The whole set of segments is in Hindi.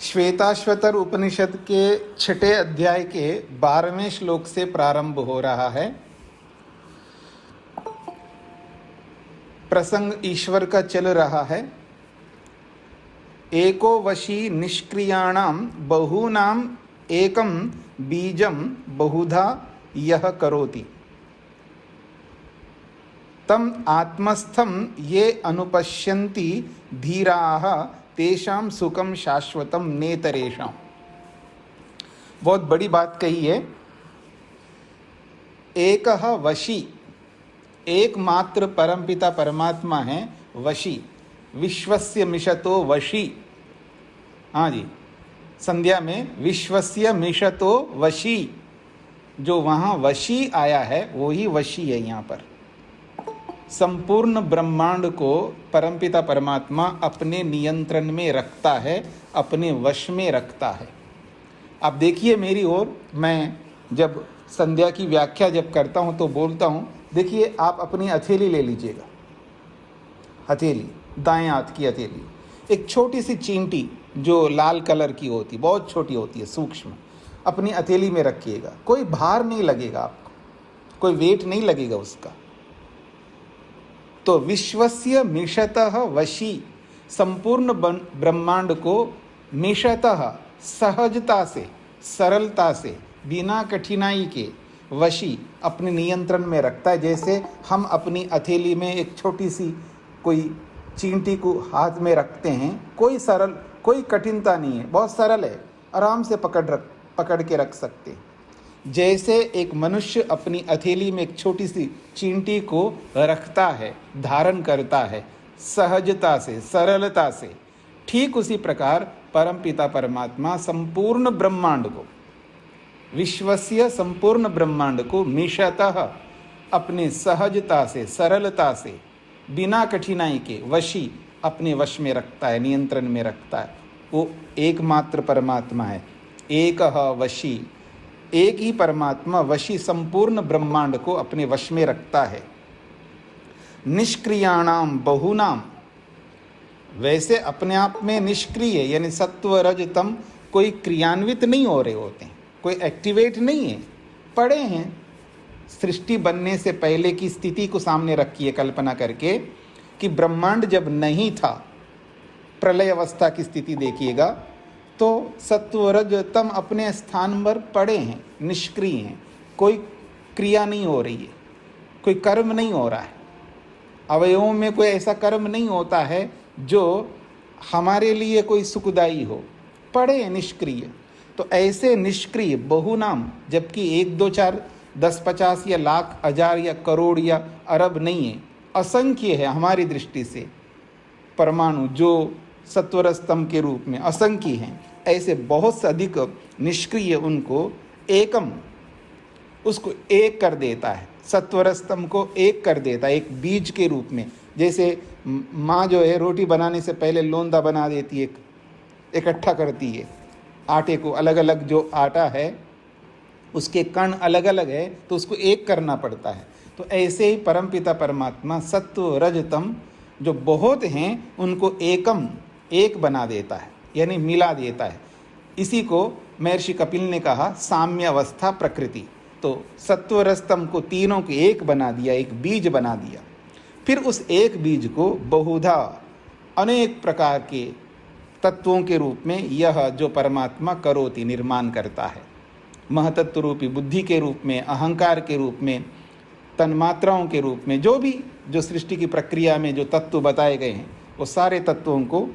श्वेताश्वतर उपनिषद के 6ठे अध्याय के 12वें श्लोक से प्रारंभ हो रहा है। प्रसंग ईश्वर का चल रहा है। एको वशी निष्क्रियाणाम बहूनाम एकम बीजम बहुधा यह करोति तम आत्मस्थम ये अनुपश्यन्ति धीराः तेषाम सुखम शाश्वतम नेतरेषाम। बहुत बड़ी बात कही है। एकः वशी, एकमात्र परमपिता परमात्मा है वशी। विश्वस्य मिषतो वशी। हाँ जी, संध्या में विश्वस्य मिषतो वशी, जो वहाँ वशी आया है वो ही वशी है। यहाँ पर संपूर्ण ब्रह्मांड को परमपिता परमात्मा अपने नियंत्रण में रखता है, अपने वश में रखता है। आप देखिए मेरी ओर, मैं जब संध्या की व्याख्या जब करता हूँ तो बोलता हूँ, देखिए आप अपनी हथेली ले लीजिएगा, हथेली, दाएं हाथ की हथेली, एक छोटी सी चींटी जो लाल कलर की होती, बहुत छोटी होती है, सूक्ष्म, अपनी हथेली में रखिएगा। कोई भार नहीं लगेगा आपको, कोई वेट नहीं लगेगा उसका। तो विश्वस्य मिषतः वशी, संपूर्ण ब्रह्मांड को मिषतः, सहजता से, सरलता से, बिना कठिनाई के वशी अपने नियंत्रण में रखता है। जैसे हम अपनी हथेली में एक छोटी सी कोई चींटी को हाथ में रखते हैं, कोई कठिनता नहीं है, बहुत सरल है, आराम से पकड़ के रख सकते हैं। जैसे एक मनुष्य अपनी हथेली में एक छोटी सी चींटी को रखता है, धारण करता है सहजता से, सरलता से, ठीक उसी प्रकार परमपिता परमात्मा संपूर्ण ब्रह्मांड को, विश्वस्य संपूर्ण ब्रह्मांड को मिषतः, अपने सहजता से, सरलता से, बिना कठिनाई के वशी अपने वश में रखता है, नियंत्रण में रखता है। वो एकमात्र परमात्मा है। एकः वशी, एक ही परमात्मा वशी संपूर्ण ब्रह्मांड को अपने वश में रखता है। निष्क्रियाणाम बहुनाम, वैसे अपने आप में निष्क्रिय यानी सत्व रज तम कोई क्रियान्वित नहीं हो रहे होते हैं, कोई एक्टिवेट नहीं है, पड़े हैं। सृष्टि बनने से पहले की स्थिति को सामने रखिए कल्पना करके कि ब्रह्मांड जब नहीं था, प्रलय अवस्था की स्थिति देखिएगा, तो सत्व रज तम अपने स्थान पर पड़े हैं, निष्क्रिय हैं, कोई क्रिया नहीं हो रही है, कोई कर्म नहीं हो रहा है। अवयवों में कोई ऐसा कर्म नहीं होता है जो हमारे लिए कोई सुखदायी हो, पड़े हैं निष्क्रिय। तो ऐसे निष्क्रिय बहुनाम, जबकि 1 2 4 10 50 या लाख हजार या करोड़ या अरब नहीं है, असंख्य है हमारी दृष्टि से। परमाणु जो सत्वर स्तंभ के रूप में असंख्य हैं, ऐसे बहुत से अधिक निष्क्रिय उनको एकम, उसको एक कर देता है, सत्वर स्तंभ को एक कर देता है, एक बीज के रूप में। जैसे माँ जो है रोटी बनाने से पहले लोंदा बना देती है, इकट्ठा करती है आटे को, अलग अलग जो आटा है उसके कण अलग अलग है तो उसको एक करना पड़ता है। तो ऐसे ही परमपिता परमात्मा सत्व रजतम जो बहुत हैं उनको एकम, एक बना देता है, यानी मिला देता है। इसी को महर्षि कपिल ने कहा साम्य अवस्था प्रकृति। तो सत्व रजतम को तीनों को एक बना दिया, एक बीज बना दिया। फिर उस एक बीज को बहुधा अनेक प्रकार के तत्वों के रूप में यह जो परमात्मा करोति, निर्माण करता है। महतत्व रूपी बुद्धि के रूप में, अहंकार के रूप में, तन्मात्राओं के रूप में, जो भी जो सृष्टि की प्रक्रिया में जो तत्व बताए गए हैं वो सारे तत्वों को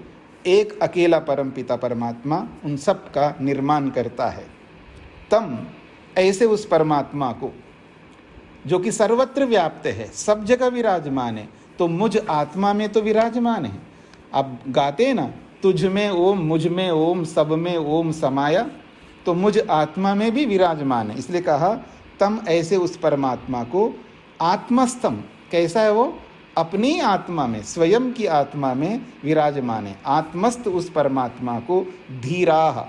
एक अकेला परमपिता परमात्मा उन सब का निर्माण करता है। तम, ऐसे उस परमात्मा को जो कि सर्वत्र व्याप्त है, सब जगह विराजमान है, तो मुझ आत्मा में तो विराजमान है। अब गाते हैं ना, तुझ में ओम, मुझ में ओम, सब में ओम समाया, तो मुझ आत्मा में भी विराजमान है। इसलिए कहा तम, ऐसे उस परमात्मा को आत्मस्थम, कैसा है वो? अपनी आत्मा में, स्वयं की आत्मा में विराजमान है। आत्मस्थ उस परमात्मा को धीराह,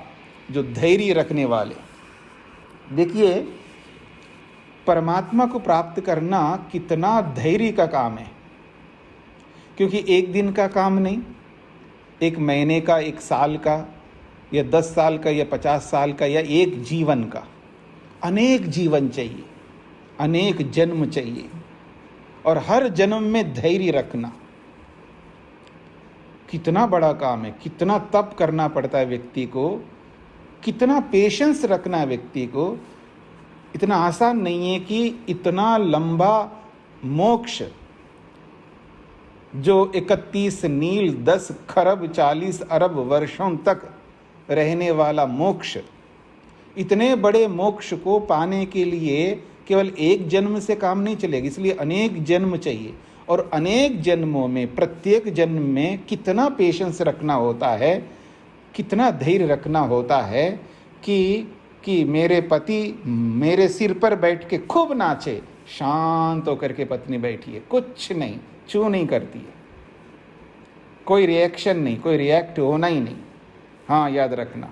जो धैर्य रखने वाले। देखिए, परमात्मा को प्राप्त करना कितना धैर्य का काम है, क्योंकि एक दिन का काम नहीं, एक महीने का, एक साल का, या 10 साल का, या 50 साल का, या एक जीवन का। अनेक जीवन चाहिए, अनेक जन्म चाहिए, और हर जन्म में धैर्य रखना कितना बड़ा काम है। कितना तप करना पड़ता है व्यक्ति को, कितना पेशेंस रखना है व्यक्ति को। इतना आसान नहीं है कि इतना लंबा मोक्ष, जो 31 नील 10 खरब 40 अरब वर्षों तक रहने वाला मोक्ष, इतने बड़े मोक्ष को पाने के लिए केवल एक जन्म से काम नहीं चलेगा, इसलिए अनेक जन्म चाहिए। और अनेक जन्मों में, प्रत्येक जन्म में कितना पेशेंस रखना होता है, कितना धैर्य रखना होता है कि मेरे पति मेरे सिर पर बैठ के खूब नाचे, शांत होकर के पत्नी बैठी है, कुछ नहीं, चू नहीं करती है, कोई रिएक्शन नहीं, कोई रिएक्ट होना ही नहीं। हाँ, याद रखना,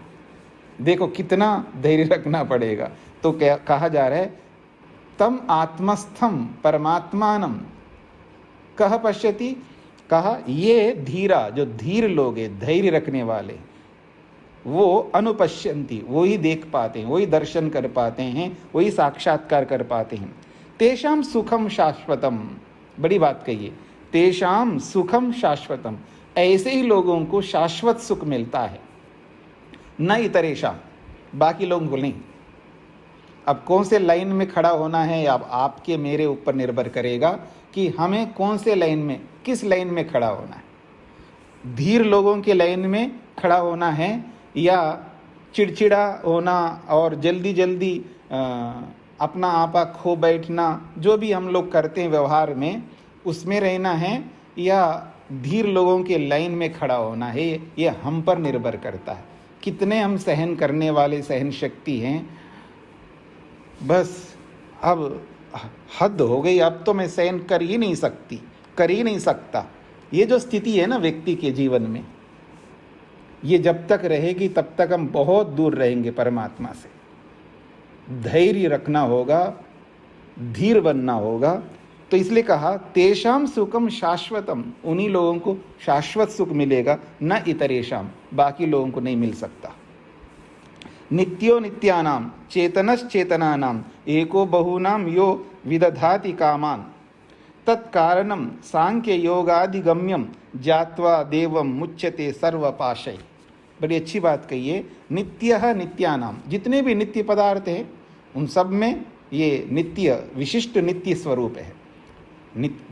देखो कितना धैर्य रखना पड़ेगा। तो क्या कहा जा रहा है? तम आत्मस्थम परमात्मानम कह पश्यति, कहा ये धीरा, जो धीर लोग हैं, धैर्य रखने वाले, वो अनुपश्यन्ति, वो ही देख पाते हैं, वही दर्शन कर पाते हैं, वही साक्षात्कार कर पाते हैं। तेषाम सुखम शाश्वतम, बड़ी बात कहिए, तेषाम सुखम शाश्वतम, ऐसे ही लोगों को शाश्वत सुख मिलता है, न इतरेशा, बाकी लोगों को नहीं। अब कौन से लाइन में खड़ा होना है, अब आपके मेरे ऊपर निर्भर करेगा कि हमें कौन से लाइन में, किस लाइन में खड़ा होना है। धीर लोगों के लाइन में खड़ा होना है, या चिड़चिड़ा होना और जल्दी जल्दी अपना आपा खो बैठना, जो भी हम लोग करते हैं व्यवहार में, उसमें रहना है, या धीर लोगों के लाइन में खड़ा होना है। ये हम पर निर्भर करता है, कितने हम सहन करने वाले, सहन शक्ति हैं। बस अब हद हो गई, अब तो मैं सहन कर ही नहीं सकती, कर ही नहीं सकता। ये जो स्थिति है ना व्यक्ति के जीवन में, ये जब तक रहेगी तब तक हम बहुत दूर रहेंगे परमात्मा से। धैर्य रखना होगा, धीर बनना होगा। तो इसलिए कहा तेषाम सुखम शाश्वतम, उन्हीं लोगों को शाश्वत सुख मिलेगा, न इतरेशम, बाकी लोगों को नहीं मिल सकता। नित्यो नित्यानाम चेतनश्चेतनानाम एको बहुनाम यो विदधाति कामान तत्कारणम सांख्य योगादिगम्यम जात्वा देवम मुच्यते सर्वपाशय। बड़ी अच्छी बात कही है। नित्य नित्यानाम, जितने भी नित्य पदार्थ हैं उन सब में ये नित्य, विशिष्ट नित्य स्वरूप है।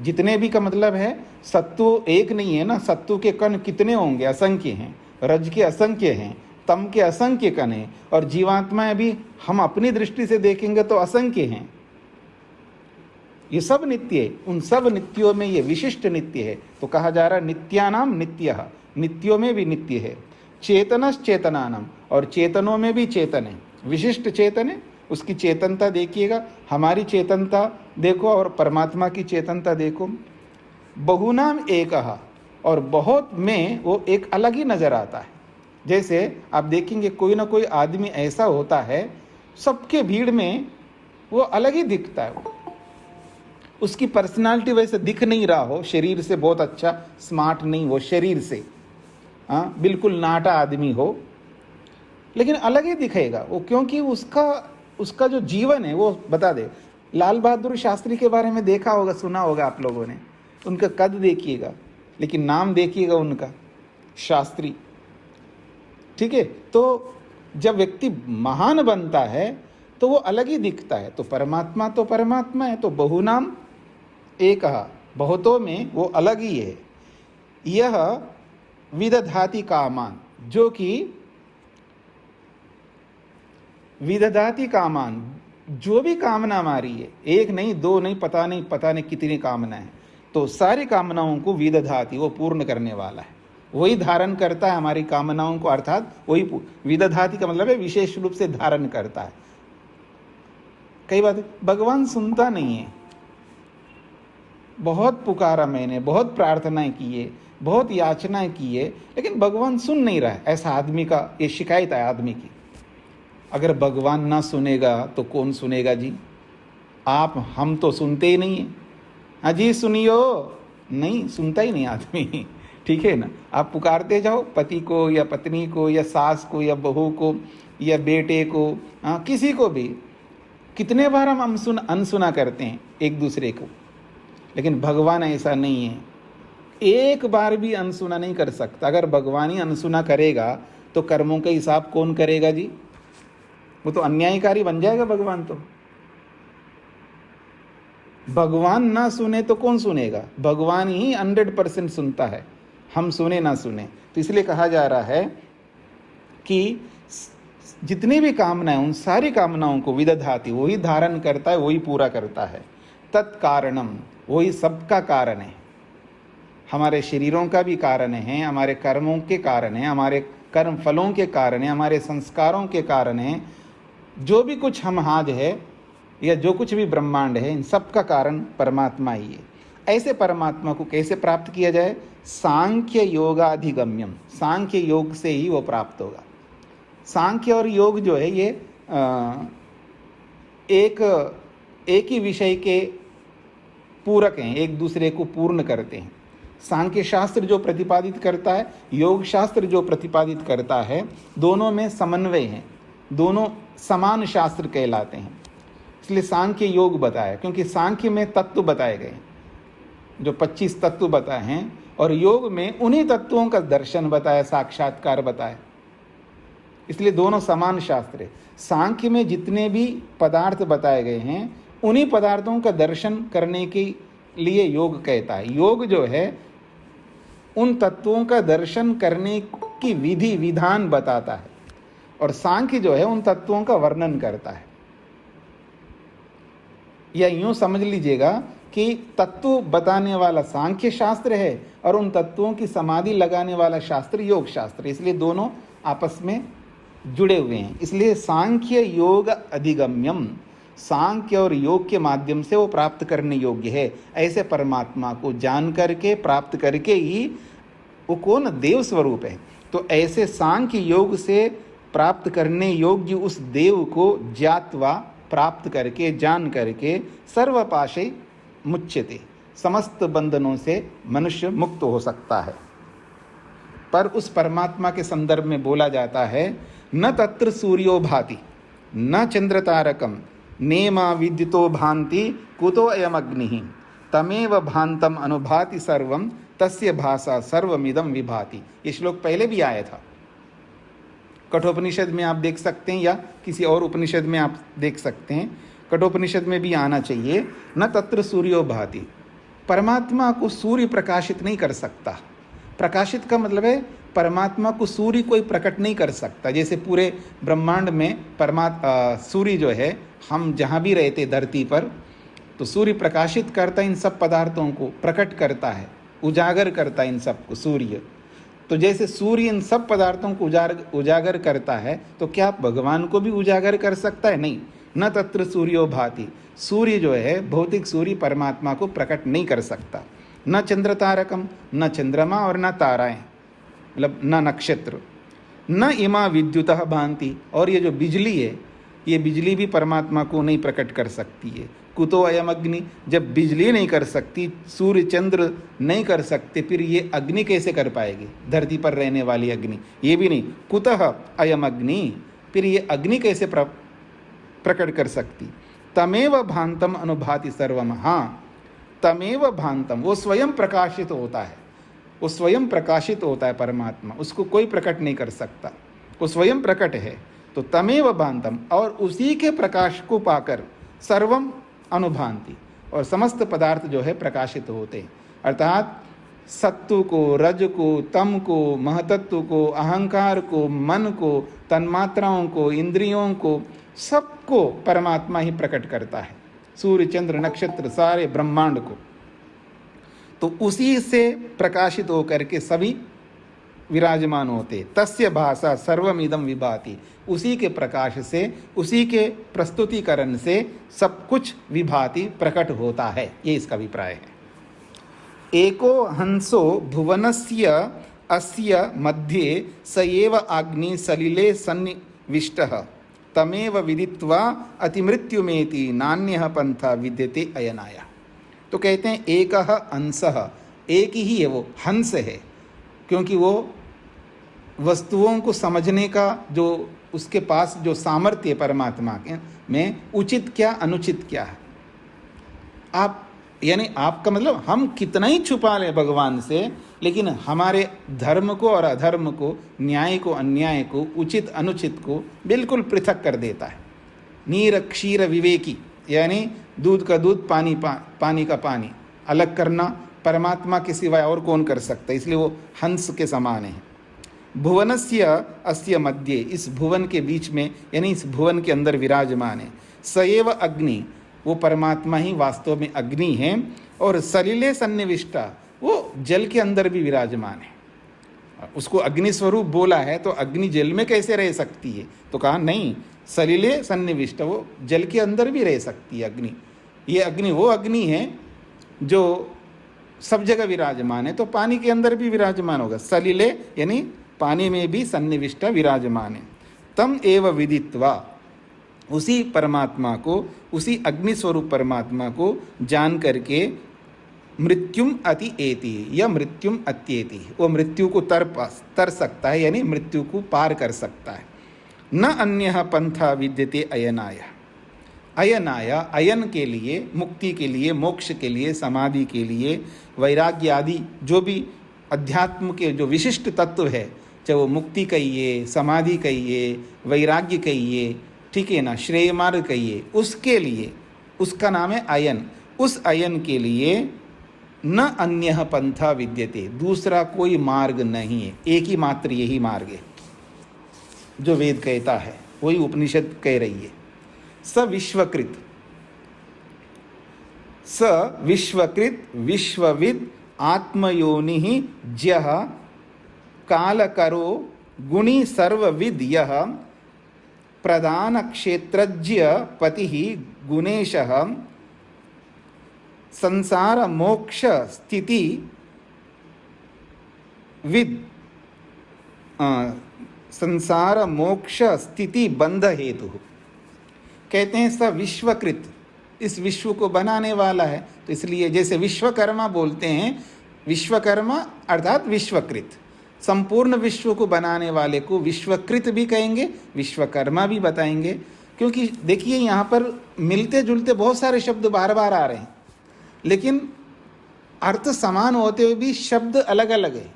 जितने भी का मतलब है, सत्तु एक नहीं है ना, सत्तु के कण कितने होंगे? असंख्य हैं। रज के असंख्य हैं, तम के असंख्य कण हैं, और जीवात्माएं भी हम अपनी दृष्टि से देखेंगे तो असंख्य हैं। ये सब नित्य है, उन सब नित्यों में ये विशिष्ट नित्य है। तो कहा जा रहा है नित्यानाम नित्यः, नित्यों में भी नित्य है। चेतनश्चेतनानाम, और चेतनों में भी चेतन है, विशिष्ट चेतन है। उसकी चेतनता देखिएगा, हमारी चेतनता देखो और परमात्मा की चेतनता देखो। बहुनाम एकः, और बहुत में वो एक अलग ही नजर आता है। जैसे आप देखेंगे कोई ना कोई आदमी ऐसा होता है, सबके भीड़ में वो अलग ही दिखता है। उसकी पर्सनालिटी वैसे दिख नहीं रहा हो, शरीर से बहुत अच्छा स्मार्ट नहीं हो, शरीर से बिल्कुल नाटा आदमी हो, लेकिन अलग ही दिखेगा वो, क्योंकि उसका जो जीवन है वो बता दे। लाल बहादुर शास्त्री के बारे में देखा होगा, सुना होगा आप लोगों ने, उनका कद देखिएगा, लेकिन नाम देखिएगा उनका, शास्त्री। ठीक है, तो जब व्यक्ति महान बनता है तो वो अलग ही दिखता है। तो परमात्मा है, तो बहुनाम एकः, बहुतों में वो अलग ही है। यह विदधाति कामान, जो कि विदधाति कामान, जो भी कामना हमारी है, एक नहीं दो नहीं पता नहीं कितनी कामना है, तो सारी कामनाओं को विदधाति, वो पूर्ण करने वाला है, वही धारण करता है हमारी कामनाओं को, अर्थात वही विदधाति का मतलब है विशेष रूप से धारण करता है। कई बात भगवान सुनता नहीं है, बहुत पुकारा मैंने, बहुत प्रार्थनाएं की है, बहुत याचनाएं की है, लेकिन भगवान सुन नहीं रहा है। ऐसा आदमी का ये शिकायत है आदमी की। अगर भगवान ना सुनेगा तो कौन सुनेगा जी? हम तो सुनते ही नहीं है। हाँ जी सुनियो, नहीं सुनता ही नहीं आदमी। ठीक है ना, आप पुकारते जाओ पति को या पत्नी को या सास को या बहू को या बेटे को, हाँ किसी को भी, कितने बार हम अनसुना करते हैं एक दूसरे को, लेकिन भगवान ऐसा नहीं है, एक बार भी अनसुना नहीं कर सकता। अगर भगवान ही अनसुना करेगा तो कर्मों का हिसाब कौन करेगा जी? वो तो अन्यायकारी बन जाएगा भगवान। तो भगवान ना सुने तो कौन सुनेगा? भगवान ही 100% सुनता है, हम सुने ना सुने। तो इसलिए कहा जा रहा है कि जितनी भी कामनाएं, उन सारी कामनाओं को विदधाति, वही धारण करता है, वही पूरा करता है। तत्कारणम, वही सबका कारण है, हमारे शरीरों का भी कारण है, हमारे कर्मों के कारण है, हमारे कर्म फलों के कारण है, हमारे संस्कारों के कारण है। जो भी कुछ हम आज है या जो कुछ भी ब्रह्मांड है, इन सब का कारण परमात्मा ही है। ऐसे परमात्मा को कैसे प्राप्त किया जाए? सांख्य योगाधिगम्यम, सांख्य योग से ही वो प्राप्त होगा। सांख्य और योग जो है ये एक ही विषय के पूरक हैं, एक दूसरे को पूर्ण करते हैं। सांख्य शास्त्र जो प्रतिपादित करता है, योग शास्त्र जो प्रतिपादित करता है, दोनों में समन्वय है, दोनों समान शास्त्र कहलाते हैं। इसलिए सांख्य योग बताया, क्योंकि सांख्य में तत्व बताए गए जो 25 तत्व बताए हैं, और योग में उन्हीं तत्वों का दर्शन बताया, साक्षात्कार बताया। इसलिए दोनों समान शास्त्र है। सांख्य में जितने भी पदार्थ बताए गए हैं, उन्हीं पदार्थों का दर्शन करने के लिए योग कहता है। योग जो है उन तत्वों का दर्शन करने की विधि विधान बताता है, और सांख्य जो है उन तत्वों का वर्णन करता है। या यूं समझ लीजिएगा कि तत्व बताने वाला सांख्य शास्त्र है और उन तत्वों की समाधि लगाने वाला शास्त्र योग शास्त्र। इसलिए दोनों आपस में जुड़े हुए हैं। इसलिए सांख्य योग अधिगम्यम, सांख्य और योग के माध्यम से वो प्राप्त करने योग्य है। ऐसे परमात्मा को जान करके, प्राप्त करके ही वो कौन? देव स्वरूप है। तो ऐसे सांख्य योग से प्राप्त करने योग्य उस देव को ज्ञात्वा, प्राप्त करके, जान करके, सर्वपाशे मुच्यते, समस्त बंधनों से मनुष्य मुक्त हो सकता है। पर उस परमात्मा के संदर्भ में बोला जाता है, न तत्र सूर्यो भाति न चंद्र तारकम नेमा विद्युतो भांति कुतो अयम अग्नि तमेव भांतम अनुभाति सर्वम तस्य भाषा सर्वमिदं विभाति। ये श्लोक पहले भी आया था, कठोपनिषद में आप देख सकते हैं या किसी और उपनिषद में आप देख सकते हैं। कठोपनिषद में भी आना चाहिए, न तत्र सूर्यो भाति। परमात्मा को सूर्य प्रकाशित नहीं कर सकता। प्रकाशित का मतलब है परमात्मा को सूर्य कोई प्रकट नहीं कर सकता। जैसे पूरे ब्रह्मांड में सूर्य जो है, हम जहाँ भी रहते धरती पर, तो सूर्य प्रकाशित करता है, इन सब पदार्थों को प्रकट करता है, उजागर करता है इन सब को सूर्य। तो जैसे सूर्य इन सब पदार्थों को उजागर करता है, तो क्या भगवान को भी उजागर कर सकता है? नहीं। न तत्र सूर्यो भाति, सूर्य जो है भौतिक सूर्य परमात्मा को प्रकट नहीं कर सकता। न चंद्र तारकम, न चंद्रमा और न ताराएं, मतलब न नक्षत्र। न इमा विद्युतः भांति, और ये जो बिजली है, ये बिजली भी परमात्मा को नहीं प्रकट कर सकती है। कुतो अयम अग्नि, जब बिजली नहीं कर सकती, सूर्य चंद्र नहीं कर सकते, फिर ये अग्नि कैसे कर पाएगी? धरती पर रहने वाली अग्नि, ये भी नहीं। कुतः अयम अग्नि, फिर ये अग्नि कैसे प्रकट कर सकती? तमेव भांतम अनुभाति सर्वम, हाँ तमेव भांतम, वो स्वयं प्रकाशित होता है, वो स्वयं प्रकाशित होता है परमात्मा, उसको कोई प्रकट नहीं कर सकता, वो स्वयं प्रकट है। तो तमेव भांतम, और उसी के प्रकाश को पाकर सर्वम अनुभांति, और समस्त पदार्थ जो है प्रकाशित होते हैं। अर्थात सत्व को, रज को, तम को, महतत्व को, अहंकार को, मन को, तन्मात्राओं को, इंद्रियों को, सबको परमात्मा ही प्रकट करता है। सूर्य, चंद्र, नक्षत्र, सारे ब्रह्मांड को। तो उसी से प्रकाशित होकर के सभी विराजमान होते। तस्य भाषा सर्वमिदं विभाति। उसी के प्रकाश से, उसी के प्रस्तुतिकरण से सब कुछ विभाति, प्रकट होता है। ये इसका अभिप्राय है। एको हंसो भुवनस्य अस्य मध्ये स एव अग्नि सलिले सन्निविष्टः तमेव विदित्वा अतिमृत्युमेति नान्यः पंथा विद्यते अयनाय। तो कहते हैं एकः हंसः, एक ही है वो हंस है, क्योंकि वो वस्तुओं को समझने का जो उसके पास जो सामर्थ्य परमात्मा के में, उचित क्या अनुचित क्या है। आप यानी आपका मतलब हम कितना ही छुपा लें भगवान से, लेकिन हमारे धर्म को और अधर्म को, न्याय को अन्याय को, उचित अनुचित को बिल्कुल पृथक कर देता है। नीर क्षीर विवेकी, यानी दूध का दूध, पानी का पानी अलग करना परमात्मा के सिवाय और कौन कर सकता है। इसलिए वो हंस के समान है। भुवनस्य अस्य मध्ये, इस भुवन के बीच में, यानी इस भुवन के अंदर विराजमान है। सएव अग्नि, वो परमात्मा ही वास्तव में अग्नि है। और सलिले सन्निविष्टा, वो जल के अंदर भी विराजमान है। उसको अग्नि स्वरूप बोला है, तो अग्नि जल में कैसे रह सकती है? तो कहा नहीं, सलिले सन्निविष्ट, वो जल के अंदर भी रह सकती है अग्नि। ये अग्नि वो अग्नि है जो सब जगह विराजमान है, तो पानी के अंदर भी विराजमान होगा। सलिले यानी पानी में भी सन्निविष्ट विराजमान है। तम एव विदित्वा, उसी परमात्मा को, उसी अग्नि स्वरूप परमात्मा को जान करके मृत्युम अति एति, या मृत्युम अत्येति, वो मृत्यु को तर सकता है, यानी मृत्यु को पार कर सकता है। न अन्यः पंथा विद्यते अयनाय। अयनाय, अयन के लिए, मुक्ति के लिए, मोक्ष के लिए, समाधि के लिए, वैराग्य आदि जो भी अध्यात्म के जो विशिष्ट तत्व है, चाहे वो मुक्ति कहिए, समाधि कहिए, वैराग्य कहिए, ठीक है ना, श्रेय मार्ग कहिए, उसके लिए, उसका नाम है अयन। उस अयन के लिए न अन्यः पंथा विद्यते, दूसरा कोई मार्ग नहीं है, एक ही मात्र यही मार्ग है जो वेद कहता है, वही उपनिषद कह रही है। स विश्वकृत, स विश्वकृत विश्वविद आत्मयोनि ज्यः कालकरो गुणी सर्वविद यः प्रधान क्षेत्रज्य पतिः गुणेशः संसार मोक्ष स्थिति विद संसार मोक्ष स्थिति बंध हेतु। कहते हैं स विश्वकृत, इस विश्व को बनाने वाला है, तो इसलिए जैसे विश्वकर्मा बोलते हैं, विश्वकर्मा अर्थात विश्वकृत, संपूर्ण विश्व को बनाने वाले को विश्वकृत भी कहेंगे, विश्वकर्मा भी बताएंगे। क्योंकि देखिए यहाँ पर मिलते जुलते बहुत सारे शब्द बार बार आ रहे हैं, लेकिन अर्थ समान होते हुए भी शब्द अलग अलग है।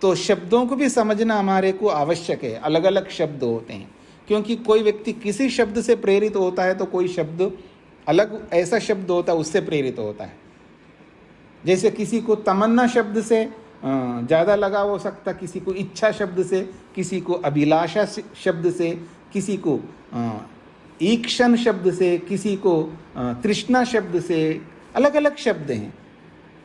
तो शब्दों को भी समझना हमारे को आवश्यक है। अलग अलग शब्द होते हैं, क्योंकि कोई व्यक्ति किसी शब्द से प्रेरित होता है तो कोई शब्द अलग ऐसा शब्द होता है उससे प्रेरित होता है। जैसे किसी को तमन्ना शब्द से ज़्यादा लगाव हो सकता, किसी को इच्छा शब्द से, किसी को अभिलाषा शब्द से, किसी को ईक्षण शब्द से, किसी को तृष्णा शब्द से, अलग अलग शब्द हैं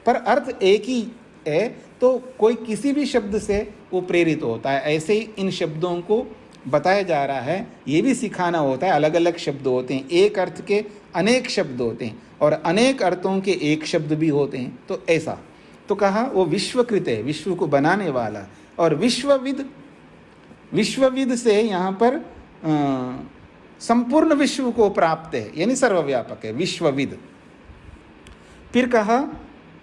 पर अर्थ एक ही है। तो कोई किसी भी शब्द से वो प्रेरित होता है। ऐसे ही इन शब्दों को बताया जा रहा है, ये भी सिखाना होता है। अलग अलग शब्द होते हैं, एक अर्थ के अनेक शब्द होते हैं और अनेक अर्थों के एक शब्द भी होते हैं। तो ऐसा तो कहा वो विश्वकृत है, विश्व को बनाने वाला। और विश्वविद, विश्वविद से यहाँ पर संपूर्ण विश्व को प्राप्त है, यानी सर्वव्यापक है, विश्वविद। फिर कहा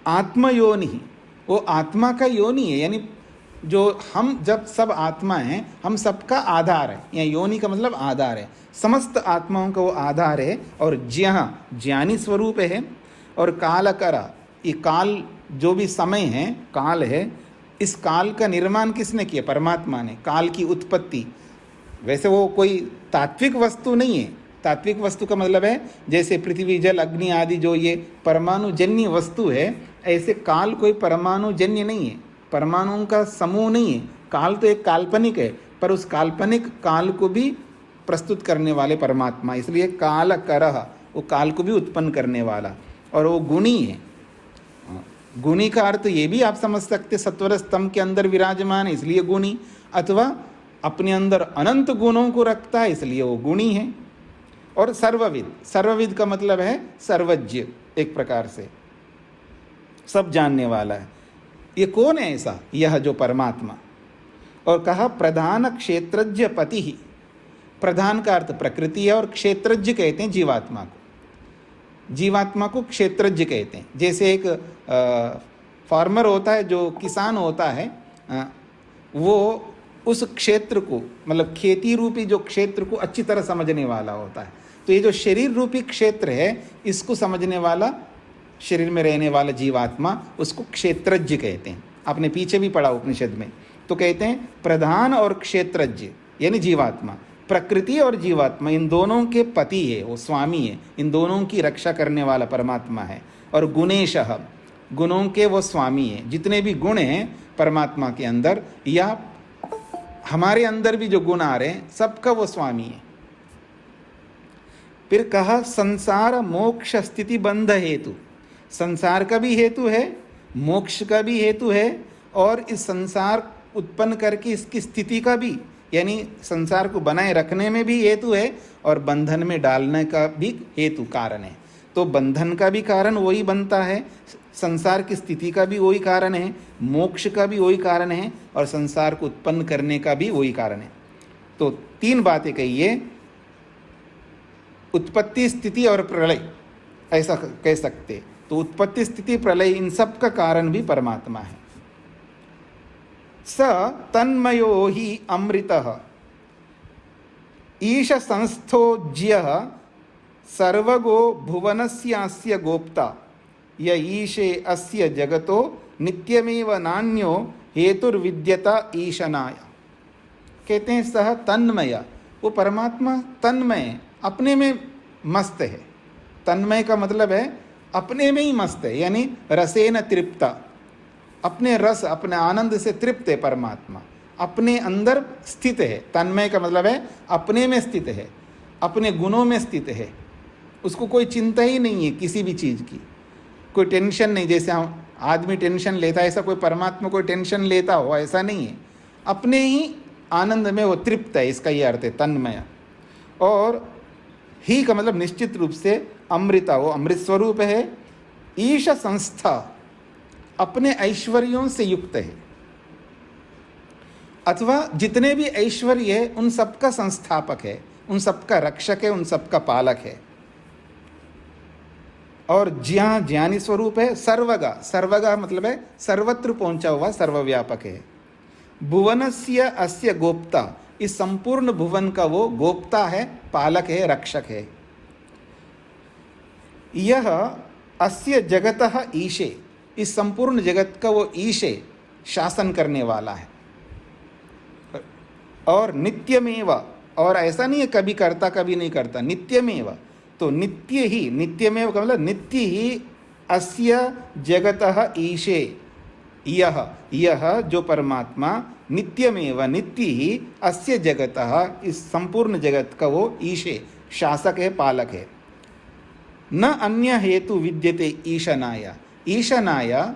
आत्मयोनि, वो आत्मा का योनि है, यानी जो हम जब सब आत्मा हैं, हम सबका आधार है। यहाँ योनि का मतलब आधार है, समस्त आत्माओं का वो आधार है। और ज्ञः, ज्ञानी स्वरूप है। और कालकरा, ये काल जो भी समय है, काल है, इस काल का निर्माण किसने किया? परमात्मा ने। काल की उत्पत्ति, वैसे वो कोई तात्विक वस्तु नहीं है, तात्विक वस्तु का मतलब है जैसे पृथ्वी जल अग्नि आदि जो ये परमाणुजन्य वस्तु है, ऐसे काल कोई परमाणुजन्य नहीं है, परमाणुओं का समूह नहीं है। काल तो एक काल्पनिक है, पर उस काल्पनिक काल को भी प्रस्तुत करने वाले परमात्मा, इसलिए काल करह, वो काल को भी उत्पन्न करने वाला, और वो गुणी है। गुणी का अर्थ ये भी आप समझ सकते, सत्वर स्तंभ के अंदर विराजमान है इसलिए गुणी, अथवा अपने अंदर अनंत गुणों को रखता है इसलिए वो गुणी है। और सर्वविद, सर्वविद का मतलब है सर्वज्ञ, एक प्रकार से सब जानने वाला है। ये कौन है ऐसा? यह जो परमात्मा। और कहा प्रधान क्षेत्रज्ञ पति ही, प्रधान का अर्थ प्रकृति है और क्षेत्रज्ञ कहते हैं जीवात्मा को, जीवात्मा को क्षेत्रज्ञ कहते हैं। जैसे एक फार्मर होता है, जो किसान होता है, वो उस क्षेत्र को, मतलब खेती रूपी जो क्षेत्र को अच्छी तरह समझने वाला होता है। तो ये जो शरीर रूपी क्षेत्र है, इसको समझने वाला, शरीर में रहने वाला जीवात्मा, उसको क्षेत्रज्ञ कहते हैं। आपने पीछे भी पढ़ा उपनिषद में, तो कहते हैं प्रधान और क्षेत्रज्ञ यानी जीवात्मा, प्रकृति और जीवात्मा इन दोनों के पति है, वो स्वामी है, इन दोनों की रक्षा करने वाला परमात्मा है। और गुणेशः, गुणों के वो स्वामी है। जितने भी गुण हैं परमात्मा के अंदर या हमारे अंदर भी जो गुण आ रहे हैं, सबका वो स्वामी है। फिर कहा संसार मोक्ष स्थिति बंध हेतु, संसार का भी हेतु है, मोक्ष का भी हेतु है, और इस संसार उत्पन्न करके इसकी स्थिति का भी, यानी संसार को बनाए रखने में भी हेतु है, और बंधन में डालने का भी हेतु कारण है। तो बंधन का भी कारण वही बनता है, संसार की स्थिति का भी वही कारण है, मोक्ष का भी वही कारण है, और संसार को उत्पन्न करने का भी वही कारण है। तो तीन बातें कहिए, उत्पत्ति स्थिति और प्रलय, ऐसा कह सकते। तो उत्पत्ति स्थिति प्रलय इन सब का कारण भी परमात्मा है। स तन्मयो हि अमृतः ईश संस्थो ज्यः सर्वगो भुवनस्यास्य गोप्ता य ईशे अस्य जगतो नित्यमेव नान्यो हेतुर्विद्यता ईशनाय। कहते हैं सह तन्मय, वो परमात्मा तन्मय, अपने में मस्त है। तन्मय का मतलब है अपने में ही मस्त है, यानी रसेन तृप्ता, अपने रस अपने आनंद से तृप्त है परमात्मा, अपने अंदर स्थित है। तन्मय का मतलब है अपने में स्थित है, अपने गुणों में स्थित है, उसको कोई चिंता ही नहीं है किसी भी चीज़ की, कोई टेंशन नहीं। जैसे हम आदमी टेंशन लेता है, ऐसा कोई परमात्मा कोई टेंशन लेता हो ऐसा नहीं है, अपने ही आनंद में वो तृप्त है, इसका ये अर्थ है तन्मय। और ही का मतलब निश्चित रूप से अमृता, वो अमृत स्वरूप है। ईश संस्था, अपने ऐश्वर्यों से युक्त है, अथवा जितने भी ऐश्वर्य है उन सबका संस्थापक है, उन सबका रक्षक है, उन सबका पालक है। और ज्ञा ज्ञानी स्वरूप है। सर्वगा, सर्वगा मतलब है सर्वत्र पहुंचा हुआ, सर्वव्यापक है। भुवनस्य अस्य गोप्ता, इस संपूर्ण भुवन का वो गोप्ता है, पालक है, रक्षक है। यह अस्य जगतः ईशे, इस संपूर्ण जगत का वो ईशे, शासन करने वाला है। और नित्यमेव, और ऐसा नहीं है कभी करता कभी नहीं करता, नित्यमेव। तो नित्य ही, नित्यमेव का मतलब नित्य ही अस्य जगतः ईशे, यह जो परमात्मा नित्यमेव, नित्य ही अस्य जगतः, इस संपूर्ण जगत का वो ईशे, शासक है, पालक है। न अन्य हेतु विद्यते ईशनाय, ईशनाय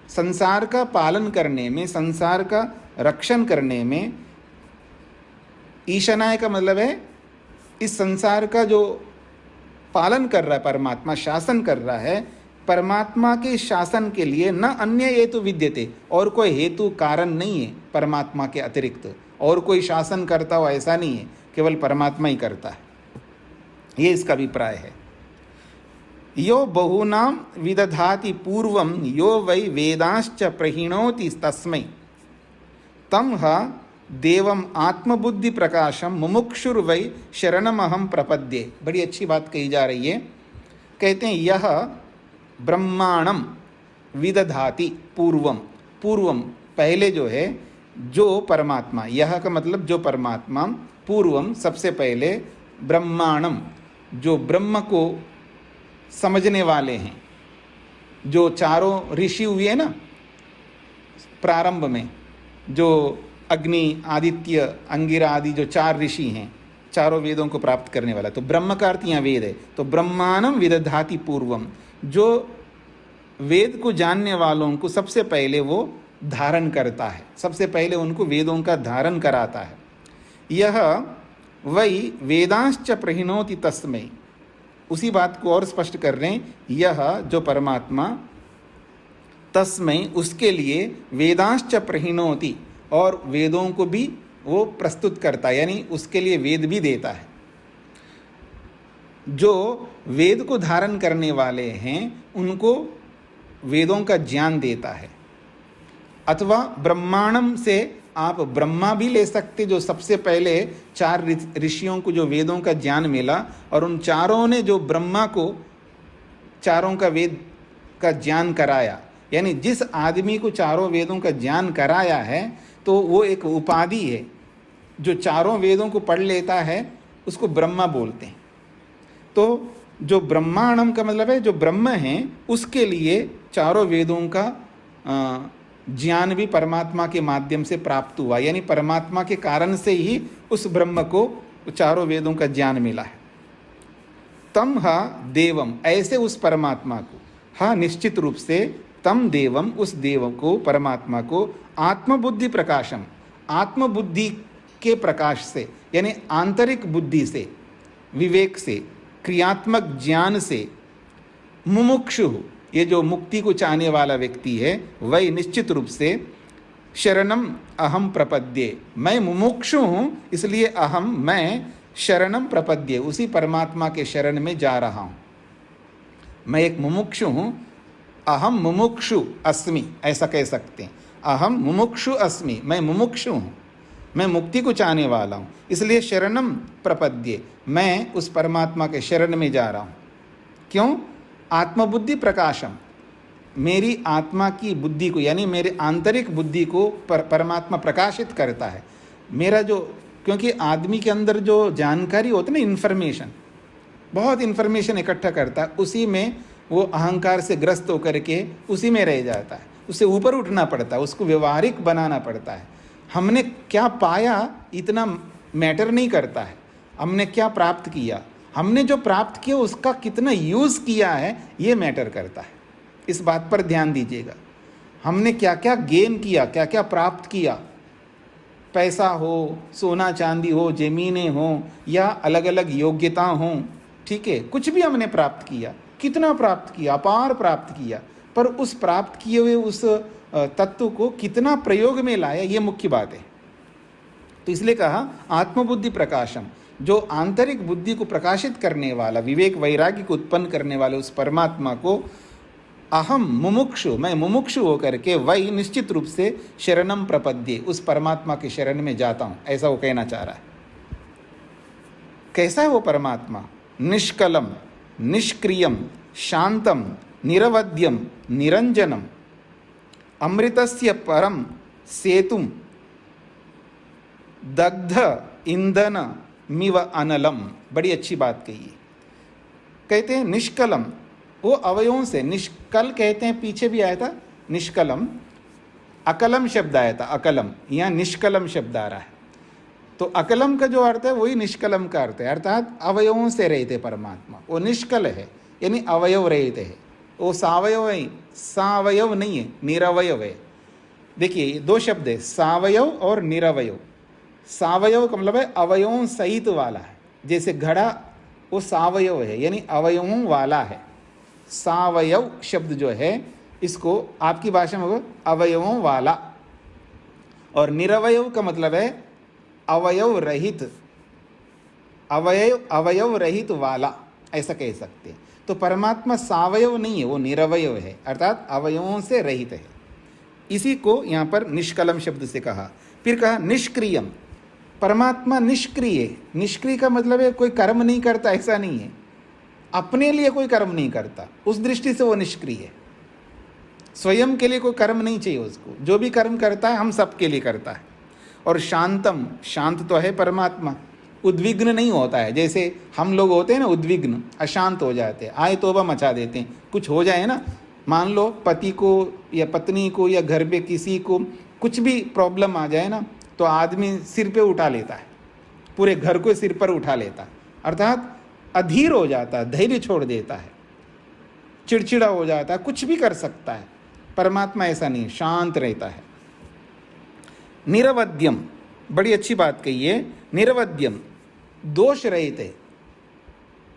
संसार का पालन करने में, संसार का रक्षण करने में, ईशनाय का मतलब है इस संसार का जो पालन कर रहा है परमात्मा, शासन कर रहा है, परमात्मा के शासन के लिए न अन्य हेतु विद्यते, और कोई हेतु कारण नहीं है परमात्मा के अतिरिक्त, और कोई शासन करता हो ऐसा नहीं है, केवल परमात्मा ही करता है। ये इसका अभिप्राय है। यो बहूनाम विदधाति पूर्वम यो वै वेदांश्च प्रहीणोति तस्मै तम ह देवम आत्मबुद्धि प्रकाशम मुमुक्षुर्वै शरणमहम प्रपद्ये। बड़ी अच्छी बात कही जा रही है। कहते हैं यह ब्रह्मांडम विदधाति पूर्वम, पूर्वम पहले जो है, जो परमात्मा, यह का मतलब जो परमात्मा, पूर्वम सबसे पहले, ब्रह्मांडम जो ब्रह्म को समझने वाले हैं, जो चारों ऋषि हुए ना प्रारंभ में, जो अग्नि, आदित्य, अंगिरा आदि जो 4 ऋषि हैं, चारों वेदों को प्राप्त करने वाला, तो ब्रह्म का अर्थ यहाँ वेद है। तो ब्रह्मांडम विदधाति पूर्वम, जो वेद को जानने वालों को सबसे पहले वो धारण करता है, सबसे पहले उनको वेदों का धारण कराता है। यह वही वेदांश्च प्रहिणोति तस्मै, उसी बात को और स्पष्ट कर रहे हैं, यह जो परमात्मा तस्मै, उसके लिए वेदांश्च प्रहिणोति, और वेदों को भी वो प्रस्तुत करता है, यानी उसके लिए वेद भी देता है। जो वेद को धारण करने वाले हैं उनको वेदों का ज्ञान देता है। अथवा ब्रह्मांडम से आप ब्रह्मा भी ले सकते, जो सबसे पहले 4 ऋषियों को जो वेदों का ज्ञान मिला, और उन चारों ने जो ब्रह्मा को चारों का वेद का ज्ञान कराया, यानी जिस आदमी को चारों वेदों का ज्ञान कराया है तो वो एक उपाधि है। जो चारों वेदों को पढ़ लेता है उसको ब्रह्मा बोलते हैं। तो जो ब्रह्मांडम का मतलब है जो ब्रह्म है, उसके लिए चारों वेदों का ज्ञान भी परमात्मा के माध्यम से प्राप्त हुआ, यानी परमात्मा के कारण से ही उस ब्रह्म को चारों वेदों का ज्ञान मिला है। तम हा देवम, ऐसे उस परमात्मा को, हा निश्चित रूप से, तम देवम, उस देव को, परमात्मा को, आत्मबुद्धि प्रकाशम, आत्मबुद्धि के प्रकाश से, यानी आंतरिक बुद्धि से, विवेक से, क्रियात्मक ज्ञान से, मुमुक्षु, ये जो मुक्ति को चाहने वाला व्यक्ति है, वही निश्चित रूप से शरणम अहम प्रपद्ये, मैं मुमुक्षु हूँ इसलिए अहम, मैं शरणम प्रपद्ये, उसी परमात्मा के शरण में जा रहा हूँ। मैं एक मुमुक्षु हूँ, अहम मुमुक्षु अस्मि, ऐसा कह सकते हैं। अहम मुमुक्षु अस्मि, मैं मुमुक्षु हूँ, मैं मुक्ति को चाहने वाला हूँ, इसलिए शरणम प्रपद्ये, मैं उस परमात्मा के शरण में जा रहा हूँ। क्यों? आत्मबुद्धि प्रकाशम, मेरी आत्मा की बुद्धि को, यानी मेरे आंतरिक बुद्धि को परमात्मा प्रकाशित करता है। मेरा जो, क्योंकि आदमी के अंदर जो जानकारी होती है ना, इन्फॉर्मेशन, बहुत इन्फॉर्मेशन इकट्ठा करता है, उसी में वो अहंकार से ग्रस्त होकर के उसी में रह जाता है। उससे ऊपर उठना पड़ता है, उसको व्यवहारिक बनाना पड़ता है। हमने क्या पाया इतना मैटर नहीं करता है, हमने क्या प्राप्त किया, हमने जो प्राप्त किया उसका कितना यूज़ किया है, ये मैटर करता है। इस बात पर ध्यान दीजिएगा। हमने क्या क्या गेन किया, क्या क्या प्राप्त किया, पैसा हो, सोना चांदी हो, ज़मीनें हो, या अलग अलग योग्यता हो, ठीक है, कुछ भी हमने प्राप्त किया, कितना प्राप्त किया, अपार प्राप्त किया, पर उस प्राप्त किए हुए उस तत्व को कितना प्रयोग में लाया, ये मुख्य बात है। तो इसलिए कहा आत्मबुद्धि प्रकाशम, जो आंतरिक बुद्धि को प्रकाशित करने वाला, विवेक वैराग्य को उत्पन्न करने वाले उस परमात्मा को अहम मुमुक्षु, मैं मुमुक्षु होकर के वही निश्चित रूप से शरणम प्रपद्ये, उस परमात्मा के शरण में जाता हूँ, ऐसा वो कहना चाह रहा है। कैसा है वो परमात्मा? निष्कलम, निष्क्रियम, शांतम, निरवध्यम, निरंजनम, अमृतस्य परम सेतुम, दग्ध ईंधन मिव अनलम। बड़ी अच्छी बात कही है। कहते हैं निष्कलम, वो अवयवों से, निष्कल कहते हैं, पीछे भी आया था निष्कलम, अकलम शब्द आया था, अकलम, यहाँ निष्कलम शब्द आ रहा है। तो अकलम का जो अर्थ है वही निष्कलम का अर्थ है, अर्थात अवयवों से रहित है परमात्मा। वो निष्कल है, यानी अवयव रहित है। वो सावयव है, सावयव नहीं है, निरवयव है। देखिए 2 शब्द है, सावयव और निरवयव। सावयव का मतलब है अवयवों सहित वाला है, जैसे घड़ा वो सावयव है, यानी अवयवों वाला है। सावयव शब्द जो है इसको आपकी भाषा में होगा अवयवों वाला, और निरवयव का मतलब है अवयव रहित, अवयव रहित वाला, ऐसा कह सकते हैं। तो परमात्मा सावयव नहीं है, वो निरवयव है, अर्थात अवयवों से रहित है। इसी को यहाँ पर निष्कलम शब्द से कहा। फिर कहा निष्क्रियम, परमात्मा निष्क्रिय। निष्क्रिय का मतलब है कोई कर्म नहीं करता, ऐसा नहीं है, अपने लिए कोई कर्म नहीं करता, उस दृष्टि से वो निष्क्रिय है। स्वयं के लिए कोई कर्म नहीं चाहिए उसको, जो भी कर्म करता है हम सबके लिए करता है। और शांतम, शांत तो है परमात्मा, उद्विग्न नहीं होता है। जैसे हम लोग होते हैं ना, उद्विग्न, अशांत हो जाते हैं, आए तौबा मचा देते हैं। कुछ हो जाए ना, मान लो पति को या पत्नी को या घर पे किसी को कुछ भी प्रॉब्लम आ जाए ना, तो आदमी सिर पे उठा लेता है, पूरे घर को सिर पर उठा लेता है, अर्थात अधीर हो जाता है, धैर्य छोड़ देता है, चिड़चिड़ा हो जाता है, कुछ भी कर सकता है। परमात्मा ऐसा नहीं, शांत रहता है। निरवध्यम, बड़ी अच्छी बात कही है, निरवध्यम, दोष रहित है।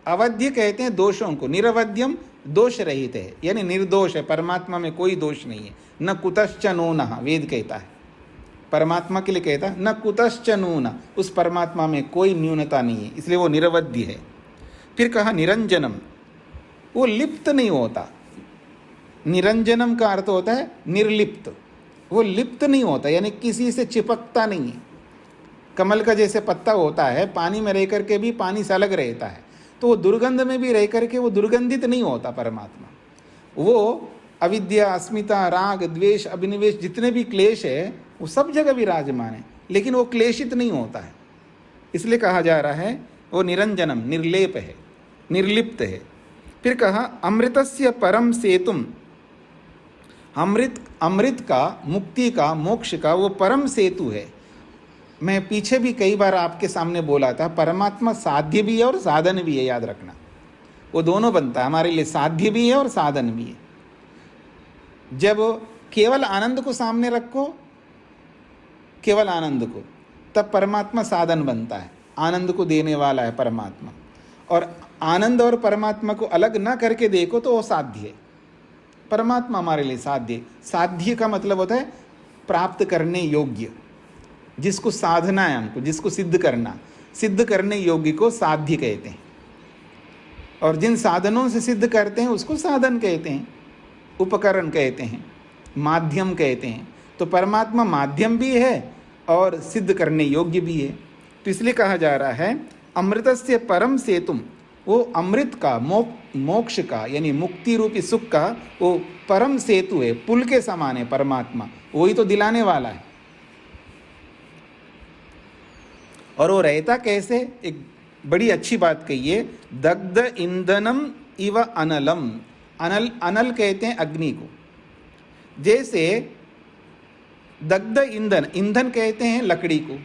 अवध्य कहते हैं दोषों को, निरवध्यम दोष रहित है, यानी निर्दोष है। परमात्मा में कोई दोष नहीं है। न कुतश्च नूनः, वेद कहता है, परमात्मा के लिए कहता है न कुतश्च नूनः, उस परमात्मा में कोई न्यूनता नहीं है, इसलिए वो निरवध्य है। फिर कहा निरंजनम, वो लिप्त नहीं होता। निरंजनम का अर्थ होता है निर्लिप्त, वो लिप्त नहीं होता, यानी किसी से चिपकता नहीं है। कमल का जैसे पत्ता होता है, पानी में रह करके भी पानी से अलग रहता है, तो वो दुर्गंध में भी रह करके वो दुर्गंधित नहीं होता। परमात्मा वो अविद्या, अस्मिता, राग, द्वेष, अभिनिवेश, जितने भी क्लेश है वो सब जगह विराजमान है, लेकिन वो क्लेशित नहीं होता है। इसलिए कहा जा रहा है वो निरंजनम, निर्लेप है, निर्लिप्त है। फिर कहा अमृतस्य परम सेतुम, अमृत का, मुक्ति का, मोक्ष का वो परम सेतु है। मैं पीछे भी कई बार आपके सामने बोला था, परमात्मा साध्य भी है और साधन भी है, याद रखना। वो दोनों बनता है हमारे लिए, साध्य भी है और साधन भी है। जब केवल आनंद को सामने रखो, केवल आनंद को, तब परमात्मा साधन बनता है, आनंद को देने वाला है परमात्मा। और आनंद और परमात्मा को अलग ना करके देखो तो वो साध्य है। परमात्मा हमारे लिए साध्य, साध्य का मतलब होता है प्राप्त करने योग्य, जिसको साधना है हमको, जिसको सिद्ध करना, सिद्ध करने योग्य को साध्य कहते हैं। और जिन साधनों से सिद्ध करते हैं उसको साधन कहते हैं, उपकरण कहते हैं, माध्यम कहते हैं। तो परमात्मा माध्यम भी है और सिद्ध करने योग्य भी है। तो इसलिए कहा जा रहा है अमृतस्य परम सेतुम, वो अमृत का, मोक्ष का, यानी मुक्ति रूपी सुख का वो परम सेतु है, पुल के समान है परमात्मा, वही तो दिलाने वाला है। और वो रहता कैसे, एक बड़ी अच्छी बात कही है, दग्ध ईंधनम इव अनलम। अनल कहते हैं अग्नि को। जैसे दग्ध ईंधन, ईंधन कहते हैं लकड़ी को।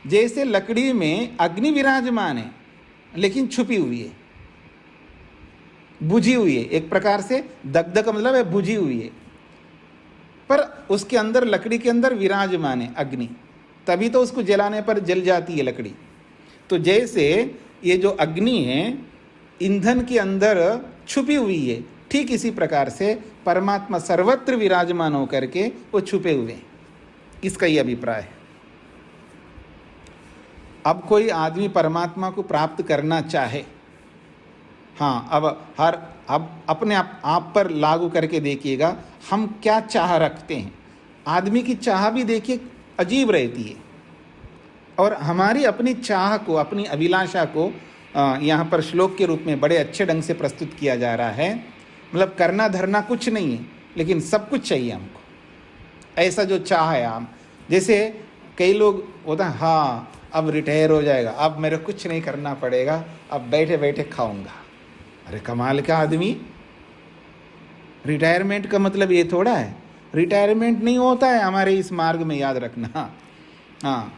जैसे लकड़ी में अग्नि विराजमान है लेकिन छुपी हुई है, बुझी हुई है, एक प्रकार से दग्ध का मतलब है बुझी हुई है, पर उसके अंदर, लकड़ी के अंदर विराजमान है अग्नि, तभी तो उसको जलाने पर जल जाती है लकड़ी। तो जैसे ये जो अग्नि है ईंधन के अंदर छुपी हुई है, ठीक इसी प्रकार से परमात्मा सर्वत्र विराजमान होकर के वो छुपे हुए हैं। इसका ये अभिप्राय है। अब कोई आदमी परमात्मा को प्राप्त करना चाहे, हाँ, अब अपने आप पर लागू करके देखिएगा, हम क्या चाह रखते हैं। आदमी की चाह भी देखिए अजीब रहती है, और हमारी अपनी चाह को, अपनी अभिलाषा को यहाँ पर श्लोक के रूप में बड़े अच्छे ढंग से प्रस्तुत किया जा रहा है। मतलब करना धरना कुछ नहीं है, लेकिन सब कुछ चाहिए हमको। ऐसा जो चाह है, हम जैसे कई लोग होता है, हाँ अब रिटायर हो जाएगा, अब मेरे कुछ नहीं करना पड़ेगा, अब बैठे बैठे खाऊंगा। अरे कमाल का आदमी, रिटायरमेंट का मतलब ये थोड़ा है, रिटायरमेंट नहीं होता है हमारे इस मार्ग में, याद रखना। हाँ,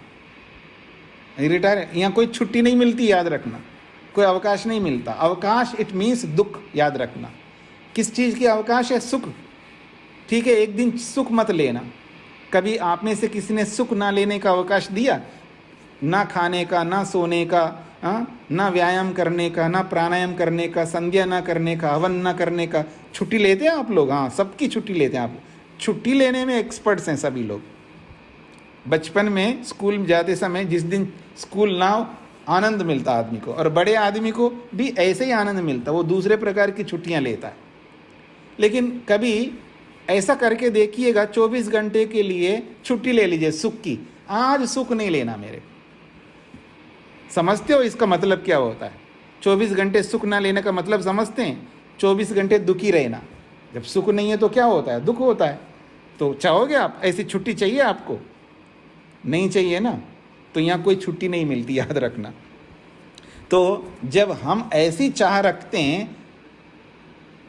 रिटायर, यहाँ कोई छुट्टी नहीं मिलती, याद रखना, कोई अवकाश नहीं मिलता। अवकाश इट मीन्स दुख, याद रखना। किस चीज़ की अवकाश है? सुख। ठीक है, एक दिन सुख मत लेना। कभी आप में से किसी ने सुख ना लेने का अवकाश दिया? ना खाने का, ना सोने का, ना व्यायाम करने का, ना प्राणायाम करने का, संध्या ना करने का, हवन ना करने का। छुट्टी लेते हैं आप लोग? हाँ, सबकी छुट्टी लेते हैं आप। छुट्टी लेने में एक्सपर्ट्स हैं सभी लोग। बचपन में स्कूल में जाते समय जिस दिन स्कूल ना हो, आनंद मिलता आदमी को, और बड़े आदमी को भी ऐसे ही आनंद मिलता, वो दूसरे प्रकार की छुट्टियां लेता है। लेकिन कभी ऐसा करके देखिएगा, 24 घंटे के लिए छुट्टी ले लीजिए सुख की, आज सुख नहीं लेना मेरे को। समझते हो इसका मतलब क्या होता है? 24 घंटे सुख ना लेने का मतलब समझते हैं? 24 घंटे दुखी रहना। जब सुख नहीं है तो क्या होता है? दुख होता है। तो चाहोगे आप ऐसी छुट्टी? चाहिए आपको? नहीं चाहिए ना, तो यहाँ कोई छुट्टी नहीं मिलती, याद रखना। तो जब हम ऐसी चाह रखते हैं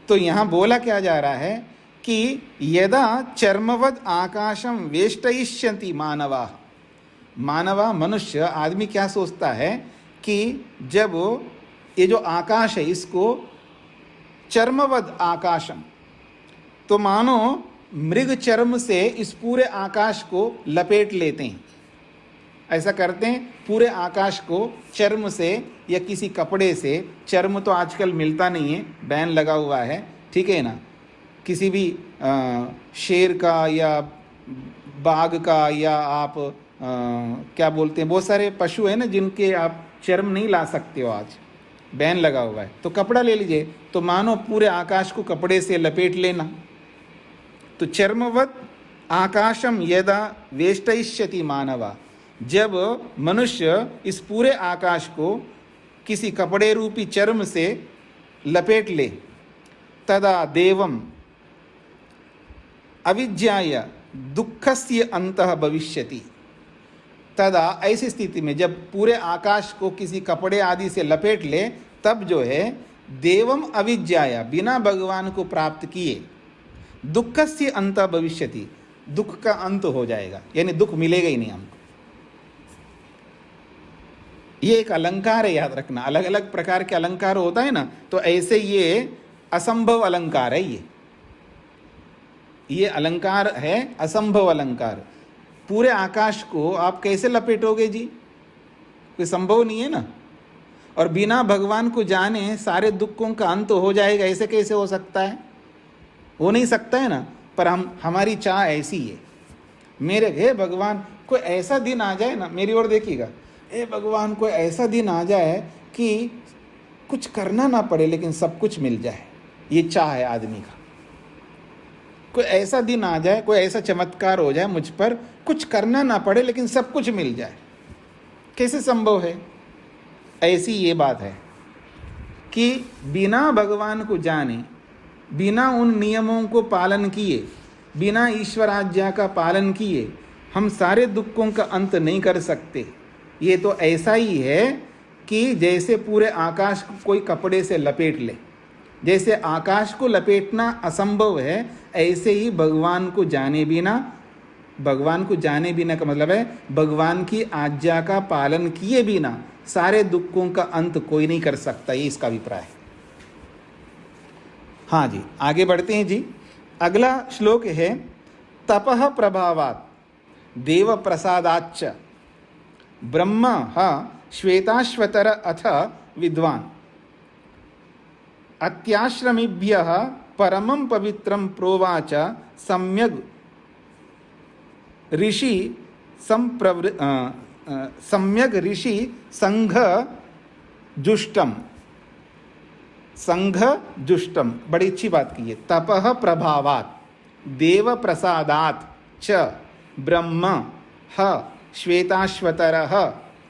तो यहाँ बोला क्या जा रहा है कि यदा चर्मवद आकाशम वेष्टयिष्यन्ति मानवा, मानवा मनुष्य आदमी क्या सोचता है कि जब ये जो आकाश है इसको चर्मवद आकाशम, तो मानो मृग चर्म से इस पूरे आकाश को लपेट लेते हैं, ऐसा करते हैं पूरे आकाश को चर्म से या किसी कपड़े से। चर्म तो आजकल मिलता नहीं है, बैन लगा हुआ है, ठीक है ना। किसी भी शेर का या बाघ का या आप क्या बोलते हैं, बहुत सारे पशु हैं ना जिनके आप चर्म नहीं ला सकते हो, आज बैन लगा हुआ है। तो कपड़ा ले लीजिए, तो मानो पूरे आकाश को कपड़े से लपेट लेना। तो चर्मवत आकाशम यदा वेष्टयिष्यति मानवा, जब मनुष्य इस पूरे आकाश को किसी कपड़े रूपी चर्म से लपेट ले, तदा देवम अविज्ञाय दुःखस्य अंतः भविष्यति, तदा ऐसी स्थिति में जब पूरे आकाश को किसी कपड़े आदि से लपेट ले, तब जो है देवम अविज्ञाय, बिना भगवान को प्राप्त किए, दुःखस्य अंतः भविष्यति, दुख का अंत हो जाएगा, यानी दुख मिलेगा ही नहीं हमको। ये एक अलंकार है, याद रखना। अलग अलग प्रकार के अलंकार होता है ना, तो ऐसे ये असंभव अलंकार है। ये अलंकार है असंभव अलंकार। पूरे आकाश को आप कैसे लपेटोगे जी, कोई संभव नहीं है ना। और बिना भगवान को जाने सारे दुखों का अंत हो जाएगा, ऐसे कैसे हो सकता है, हो नहीं सकता है ना। पर हमारी चाह ऐसी है, मेरे हे भगवान कोई ऐसा दिन आ जाए ना, मेरी ओर देखिएगा, हे भगवान कोई ऐसा दिन आ जाए कि कुछ करना ना पड़े लेकिन सब कुछ मिल जाए। ये चाह है आदमी का। कोई ऐसा दिन आ जाए, कोई ऐसा चमत्कार हो जाए मुझ पर, कुछ करना ना पड़े लेकिन सब कुछ मिल जाए। कैसे संभव है? ऐसी ये बात है कि बिना भगवान को जाने, बिना उन नियमों को पालन किए, बिना ईश्वराज्ञा का पालन किए हम सारे दुखों का अंत नहीं कर सकते। ये तो ऐसा ही है कि जैसे पूरे आकाश को कोई कपड़े से लपेट ले, जैसे आकाश को लपेटना असंभव है, ऐसे ही भगवान को जाने बिना, भगवान को जाने बिना का मतलब है भगवान की आज्ञा का पालन किए बिना सारे दुखों का अंत कोई नहीं कर सकता। ये इसका अभिप्राय है। हाँ जी, आगे बढ़ते हैं जी। अगला श्लोक है तपः प्रभावात् देव प्रसादाच्च ब्रह्म श्वेताश्वतर अथ विद्वान् अत्याश्रमिभ्यः परमं पवित्रं प्रोवाच सम्यग् ऋषि सम्यग् ऋषि संघ जुष्टम। बड़ी अच्छी बात की है। तपः प्रभावात् देव प्रसादात् च ब्रह्म श्वेताश्वतरः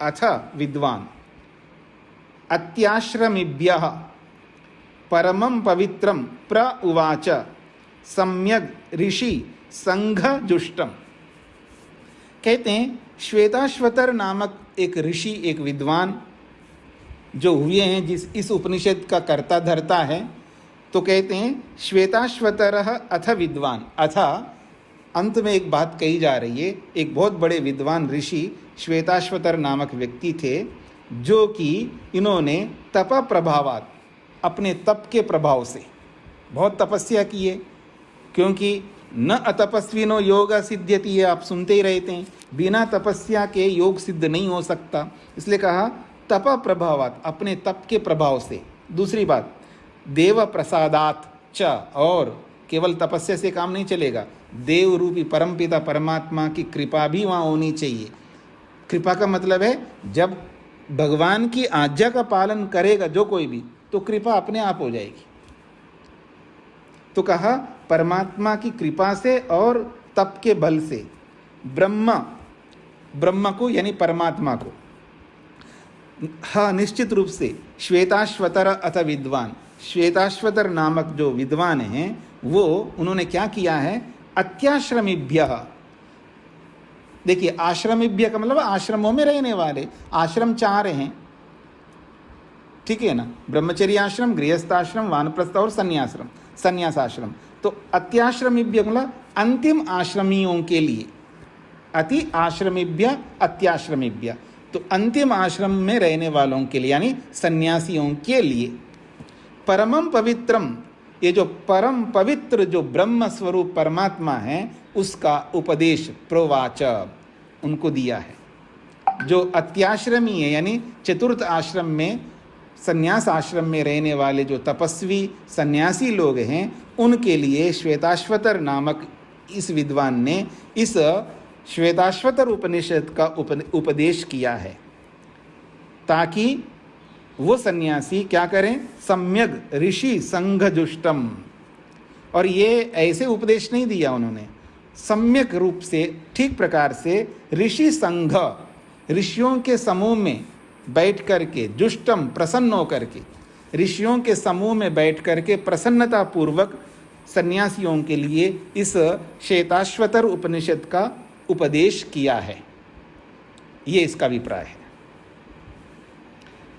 अथ विद्वान् अत्याश्रमिभ्यः परमं पवित्रं प्र उवाच सम्यग् ऋषि संघ जुष्टम। कहते हैं श्वेताश्वतर नामक एक ऋषि, एक विद्वान जो हुए हैं, जिस इस उपनिषद का कर्ता धर्ता है, तो कहते हैं श्वेताश्वतरः अथ विद्वान। अथ अंत में एक बात कही जा रही है, एक बहुत बड़े विद्वान ऋषि श्वेताश्वतर नामक व्यक्ति थे, जो कि इन्होंने तप प्रभावात्, अपने तप के प्रभाव से बहुत तपस्या की है। क्योंकि न अतपस्विनो योग सिद्ध्यति, ये आप सुनते ही रहते हैं, बिना तपस्या के योग सिद्ध नहीं हो सकता। इसलिए कहा तप प्रभावात्, अपने तप के प्रभाव से। दूसरी बात देव प्रसादात् च, और केवल तपस्या से काम नहीं चलेगा, देव रूपी परमपिता परमात्मा की कृपा भी वहाँ होनी चाहिए। कृपा का मतलब है जब भगवान की आज्ञा का पालन करेगा जो कोई भी, तो कृपा अपने आप हो जाएगी। तो कहा परमात्मा की कृपा से और तप के बल से ब्रह्म को यानी परमात्मा को, हाँ निश्चित रूप से श्वेताश्वतर अथ विद्वान, श्वेताश्वतर नामक जो विद्वान हैं वो उन्होंने क्या किया है, अत्याश्रमिभ्यः। देखिए आश्रमिभ्य का मतलब आश्रमों में रहने वाले, आश्रम 4 हैं, ठीक है ना, ब्रह्मचर्य आश्रम, गृहस्थाश्रम, वानप्रस्थ और संन्यासाश्रम। तो अत्याश्रमीभ्य मतलब अंतिम आश्रमियों के लिए, अति आश्रमीभ्य अत्याश्रमीभ्य, तो अंतिम आश्रम में रहने वालों के लिए यानी सन्यासियों के लिए। परमम पवित्रम, ये जो परम पवित्र जो ब्रह्म स्वरूप परमात्मा है उसका उपदेश प्रोवाच उनको दिया है। जो अत्याश्रमी है यानी चतुर्थ आश्रम में, संन्यास आश्रम में रहने वाले जो तपस्वी सन्यासी लोग हैं उनके लिए श्वेताश्वतर नामक इस विद्वान ने इस श्वेताश्वतर उपनिषद का उपदेश किया है, ताकि वो सन्यासी क्या करें, सम्यक ऋषि संघजुष्टम। और ये ऐसे उपदेश नहीं दिया उन्होंने, सम्यक रूप से ठीक प्रकार से ऋषि संघ, ऋषियों के समूह में बैठ करके, जुष्टम प्रसन्न होकर के, ऋषियों के समूह में बैठ करके प्रसन्नता पूर्वक सन्यासियों के लिए इस श्वेताश्वतर उपनिषद का उपदेश किया है। ये इसका अभिप्राय है।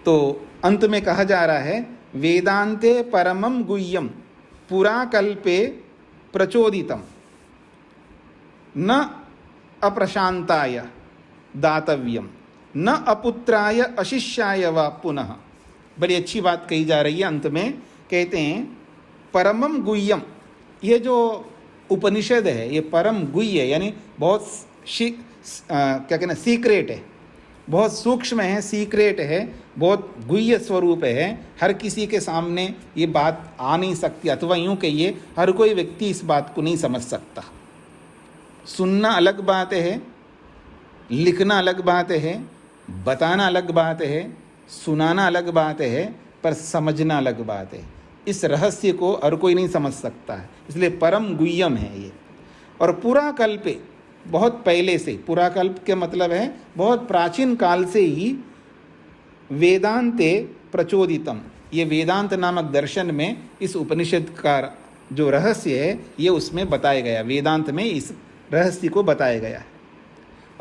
तो अंत में कहा जा रहा है वेदांते परमम गुह्यम पुराकल्पे प्रचोदितम न अप्रशांताय दातव्यम न अपुत्राय अशिष्याय व पुनः। बड़ी अच्छी बात कही जा रही है। अंत में कहते हैं परमम गुह्यम, ये जो उपनिषद है ये परम गुह्य है, यानी बहुत क्या कहना सीक्रेट है, बहुत सूक्ष्म है, सीक्रेट है, बहुत गुह्य स्वरूप है। हर किसी के सामने ये बात आ नहीं सकती, अथवा यूँ कहिए हर कोई व्यक्ति इस बात को नहीं समझ सकता। सुनना अलग बात है, लिखना अलग बात है, बताना अलग बात है, सुनाना अलग बात है, पर समझना अलग बात है। इस रहस्य को हर कोई नहीं समझ सकता है, इसलिए परम गुह्यम है ये। और पुराकल्पे, बहुत पहले से, पुराकल्प के मतलब है बहुत प्राचीन काल से ही, वेदांते प्रचोदितम, ये वेदांत नामक दर्शन में इस उपनिषद का जो रहस्य है ये उसमें बताया गया, वेदांत में इस रहस्य को बताया गया है।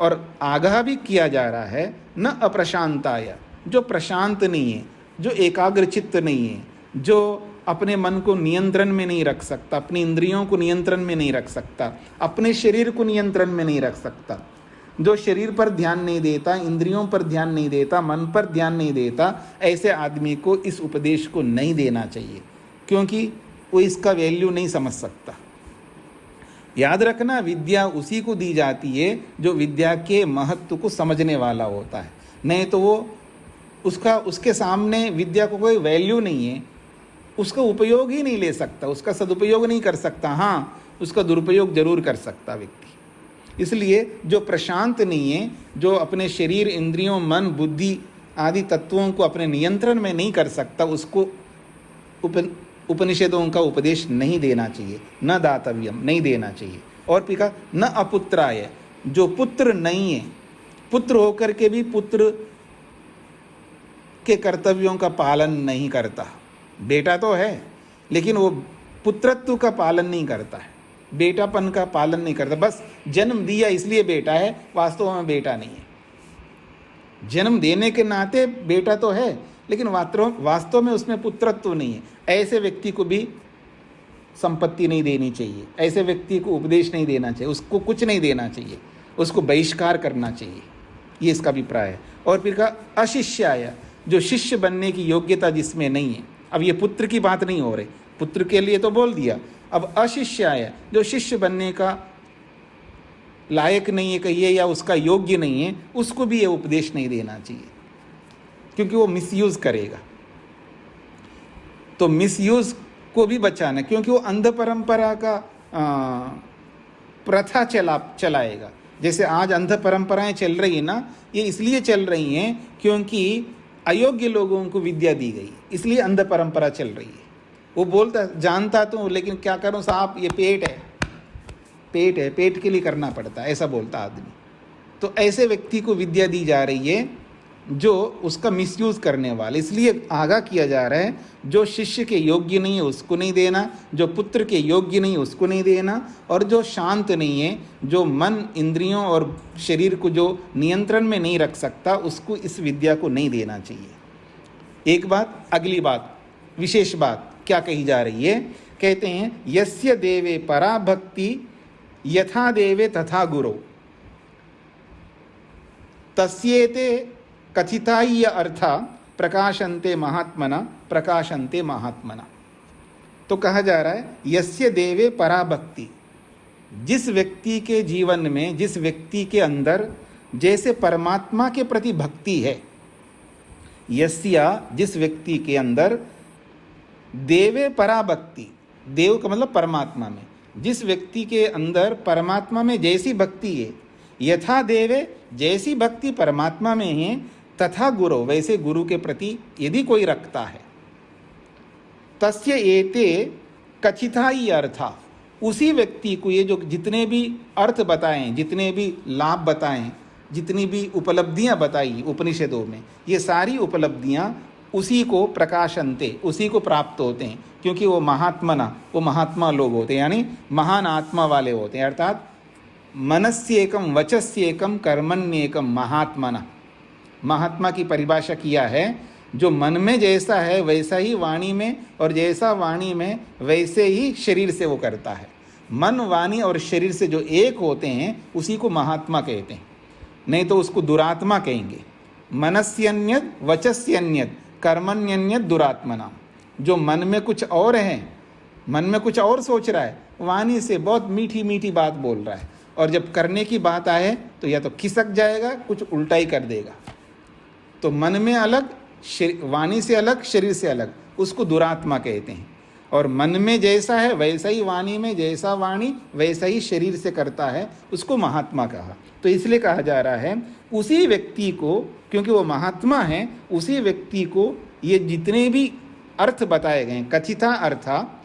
और आगाह भी किया जा रहा है न अप्रशांताय, जो प्रशांत नहीं है, जो एकाग्रचित्त नहीं है, जो अपने मन को नियंत्रण में नहीं रख सकता, अपनी इंद्रियों को नियंत्रण में नहीं रख सकता, अपने शरीर को नियंत्रण में नहीं रख सकता, जो शरीर पर ध्यान नहीं देता, इंद्रियों पर ध्यान नहीं देता, मन पर ध्यान नहीं देता, ऐसे आदमी को इस उपदेश को नहीं देना चाहिए, क्योंकि वो इसका वैल्यू नहीं समझ सकता। याद रखना, विद्या उसी को दी जाती है जो विद्या के महत्व को समझने वाला होता है, नहीं तो वो उसके सामने विद्या को कोई वैल्यू नहीं है, उसका उपयोग ही नहीं ले सकता, उसका सदुपयोग नहीं कर सकता, हाँ उसका दुरुपयोग जरूर कर सकता व्यक्ति। इसलिए जो प्रशांत नहीं है, जो अपने शरीर, इंद्रियों, मन, बुद्धि आदि तत्वों को अपने नियंत्रण में नहीं कर सकता, उसको उपनिषदों का उपदेश नहीं देना चाहिए, न दातव्यम, नहीं देना चाहिए। और फिर कहा न अपुत्राय, जो पुत्र नहीं है, पुत्र होकर के भी पुत्र के कर्तव्यों का पालन नहीं करता, बेटा तो है लेकिन वो पुत्रत्व का पालन नहीं करता है, बेटापन का पालन नहीं करता, बस जन्म दिया इसलिए बेटा है, वास्तव में बेटा नहीं है। जन्म देने के नाते बेटा तो है लेकिन वास्तव में उसमें पुत्रत्व नहीं है। ऐसे व्यक्ति को भी संपत्ति नहीं देनी चाहिए, ऐसे व्यक्ति को उपदेश नहीं देना चाहिए, उसको कुछ नहीं देना चाहिए, उसको बहिष्कार करना चाहिए, ये इसका अभिप्राय है। और फिर कहा अशिष्याय, जो शिष्य बनने की योग्यता जिसमें नहीं है। अब ये पुत्र की बात नहीं हो रही, पुत्र के लिए तो बोल दिया, अब अशिष्याय, जो शिष्य बनने का लायक नहीं है कहिए या उसका योग्य नहीं है, उसको भी ये उपदेश नहीं देना चाहिए, क्योंकि वो मिसयूज करेगा। तो मिसयूज को भी बचाना, क्योंकि वो अंध परंपरा का प्रथा चलाएगा। जैसे आज अंध परंपराएं चल रही है ना, ये इसलिए चल रही हैं क्योंकि अयोग्य लोगों को विद्या दी गई, इसलिए अंध परंपरा चल रही है। वो बोलता जानता तो, लेकिन क्या करूं साहब, ये पेट है, पेट के लिए करना पड़ता है, ऐसा बोलता आदमी। तो ऐसे व्यक्ति को विद्या दी जा रही है जो उसका मिसयूज करने वाले, इसलिए आगाह किया जा रहा है जो शिष्य के योग्य नहीं है उसको नहीं देना, जो पुत्र के योग्य नहीं है उसको नहीं देना, और जो शांत नहीं है, जो मन, इंद्रियों और शरीर को जो नियंत्रण में नहीं रख सकता, उसको इस विद्या को नहीं देना चाहिए। एक बात, अगली बात, विशेष बात क्या कही जा रही है? कहते हैं यस्य देवे परा भक्ति यथा देवे तथा गुरो तस्येते कथिताय अर्था प्रकाशन्ते महात्मना प्रकाशन्ते महात्मना। तो कहा जा रहा है यस्य देवे परा भक्ति, जिस व्यक्ति के जीवन में, जिस व्यक्ति के अंदर जैसे परमात्मा के प्रति भक्ति है, यस्या जिस व्यक्ति के अंदर देवे परा भक्ति, देव का मतलब परमात्मा में, जिस व्यक्ति के अंदर परमात्मा में जैसी भक्ति है, यथा देवे जैसी भक्ति परमात्मा में है, तथा गुरु वैसे गुरु के प्रति यदि कोई रखता है, तस्य एते कथिता ही अर्था, उसी व्यक्ति को ये जो जितने भी अर्थ बताएं, जितने भी लाभ बताएं, जितनी भी उपलब्धियां बताई उपनिषदों में, ये सारी उपलब्धियां उसी को प्रकाशनते, उसी को प्राप्त होते हैं, क्योंकि वो महात्मना, वो महात्मा लोग होते हैं, यानी महान आत्मा वाले होते हैं। अर्थात मनस्येकम वचस्येकम कर्मण्येकम महात्मना। महात्मा की परिभाषा किया है, जो मन में जैसा है वैसा ही वाणी में, और जैसा वाणी में वैसे ही शरीर से वो करता है। मन, वाणी और शरीर से जो एक होते हैं उसी को महात्मा कहते हैं, नहीं तो उसको दुरात्मा कहेंगे। मनस्यन्यत वचस्यन्यत कर्मण्यन्यत दुरात्मना। जो मन में कुछ और है, मन में कुछ और सोच रहा है, वाणी से बहुत मीठी मीठी बात बोल रहा है, और जब करने की बात आए तो या तो खिसक जाएगा, कुछ उल्टा ही कर देगा। तो मन में अलग, वाणी से अलग, शरीर से अलग, उसको दुरात्मा कहते हैं। और मन में जैसा है वैसा ही वाणी में, जैसा वाणी वैसा ही शरीर से करता है, उसको महात्मा कहा। तो इसलिए कहा जा रहा है उसी व्यक्ति को, क्योंकि वो महात्मा है, उसी व्यक्ति को ये जितने भी अर्थ बताए गए, कथिता अर्था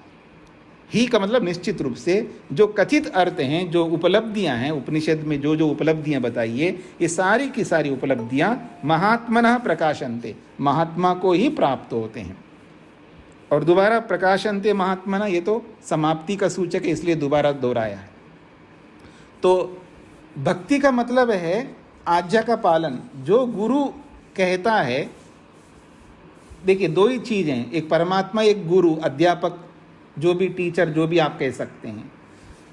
ही का मतलब निश्चित रूप से जो कथित अर्थ हैं, जो उपलब्धियां हैं उपनिषद में, जो जो उपलब्धियां बताई है, ये सारी की सारी उपलब्धियां महात्मनः प्रकाशन्ते, महात्मा को ही प्राप्त होते हैं। और दोबारा प्रकाशन्ते महात्मना, ये तो समाप्ति का सूचक है, इसलिए दोबारा दोहराया है। तो भक्ति का मतलब है आज्ञा का पालन। जो गुरु कहता है, देखिए दो ही चीज़ें हैं, एक परमात्मा, एक गुरु, अध्यापक, जो भी टीचर, जो भी आप कह सकते हैं।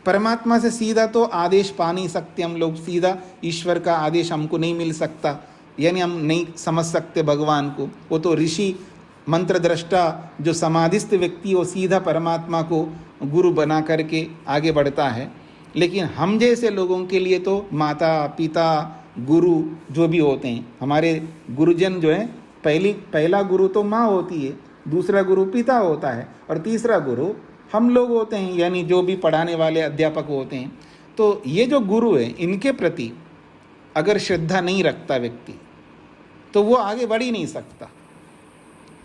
परमात्मा से सीधा तो आदेश पा नहीं सकते हम लोग, सीधा ईश्वर का आदेश हमको नहीं मिल सकता, यानी हम नहीं समझ सकते भगवान को। वो तो ऋषि, मंत्र दृष्टा, जो समाधिस्थ व्यक्ति, वो सीधा परमात्मा को गुरु बना करके आगे बढ़ता है। लेकिन हम जैसे लोगों के लिए तो माता पिता गुरु जो भी होते हैं, हमारे गुरुजन जो है, पहला गुरु तो माँ होती है, दूसरा गुरु पिता होता है, और तीसरा गुरु हम लोग होते हैं, यानी जो भी पढ़ाने वाले अध्यापक होते हैं। तो ये जो गुरु है, इनके प्रति अगर श्रद्धा नहीं रखता व्यक्ति, तो वो आगे बढ़ ही नहीं सकता।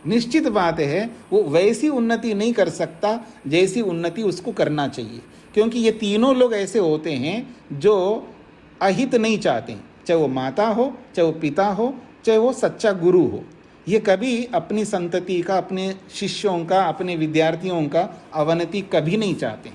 निश्चित बात है वो वैसी उन्नति नहीं कर सकता जैसी उन्नति उसको करना चाहिए, क्योंकि ये तीनों लोग ऐसे होते हैं जो अहित नहीं चाहते, चाहे वो माता हो, चाहे वो पिता हो, चाहे वो सच्चा गुरु हो। ये कभी अपनी संतति का, अपने शिष्यों का, अपने विद्यार्थियों का अवनति कभी नहीं चाहते।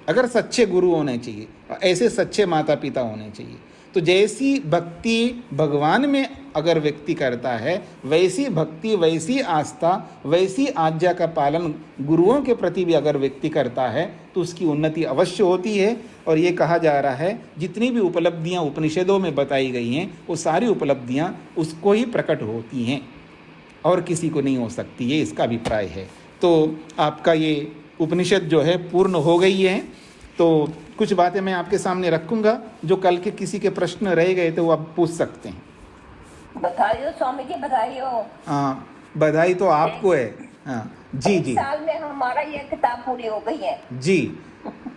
अगर सच्चे गुरु होने चाहिए, ऐसे सच्चे माता पिता होने चाहिए। तो जैसी भक्ति भगवान में अगर व्यक्ति करता है, वैसी भक्ति, वैसी आस्था, वैसी आज्ञा का पालन गुरुओं के प्रति भी अगर व्यक्ति करता है, तो उसकी उन्नति अवश्य होती है। और ये कहा जा रहा है जितनी भी उपलब्धियां उपनिषदों में बताई गई हैं, वो सारी उपलब्धियां उसको ही प्रकट होती हैं, और किसी को नहीं हो सकती, ये इसका अभिप्राय है। तो आपका ये उपनिषद जो है पूर्ण हो गई है। तो कुछ बातें मैं आपके सामने रखूंगा, जो कल के किसी के प्रश्न रह गए तो वो आप पूछ सकते हैं। बधाई स्वामी जी, बधाई हो। हाँ, बधाई तो आपको है। हाँ जी जी, साल में हमारा ये किताब पूरी हो गई है जी।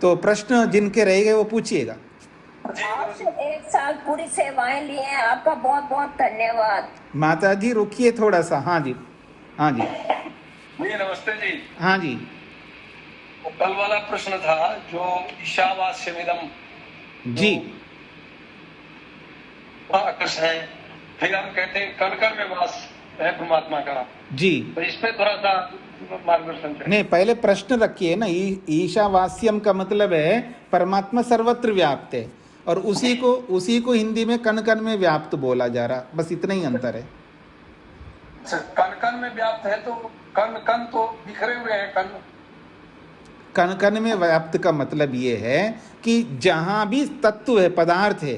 तो प्रश्न जिनके रह गए वो पूछिएगा। आपसे 1 साल पूरी सेवाएं ली हैं, आपका बहुत बहुत धन्यवाद। माता जी रुकिए थोड़ा सा। हाँ जी, हाँ जी, नमस्ते जी। हाँ जी। कल वाला प्रश्न था जो ईशावास्यमिदम जी, आकर्षण है, फिर हम कहते हैं कण में वास है परमात्मा का जी। तो इस पे थोड़ा सा मार्गदर्शन करें। नहीं, पहले प्रश्न रखिए ना। ईशावास्यम का मतलब है परमात्मा सर्वत्र व्याप्त है, और उसी को हिंदी में कण कण में व्याप्त बोला जा रहा, बस इतना ही अंतर है। अच्छा, कण कण में व्याप्त है, तो कण कण तो बिखरे हुए हैं कण। कण कण में व्याप्त का मतलब ये है कि जहाँ भी तत्व है, पदार्थ है,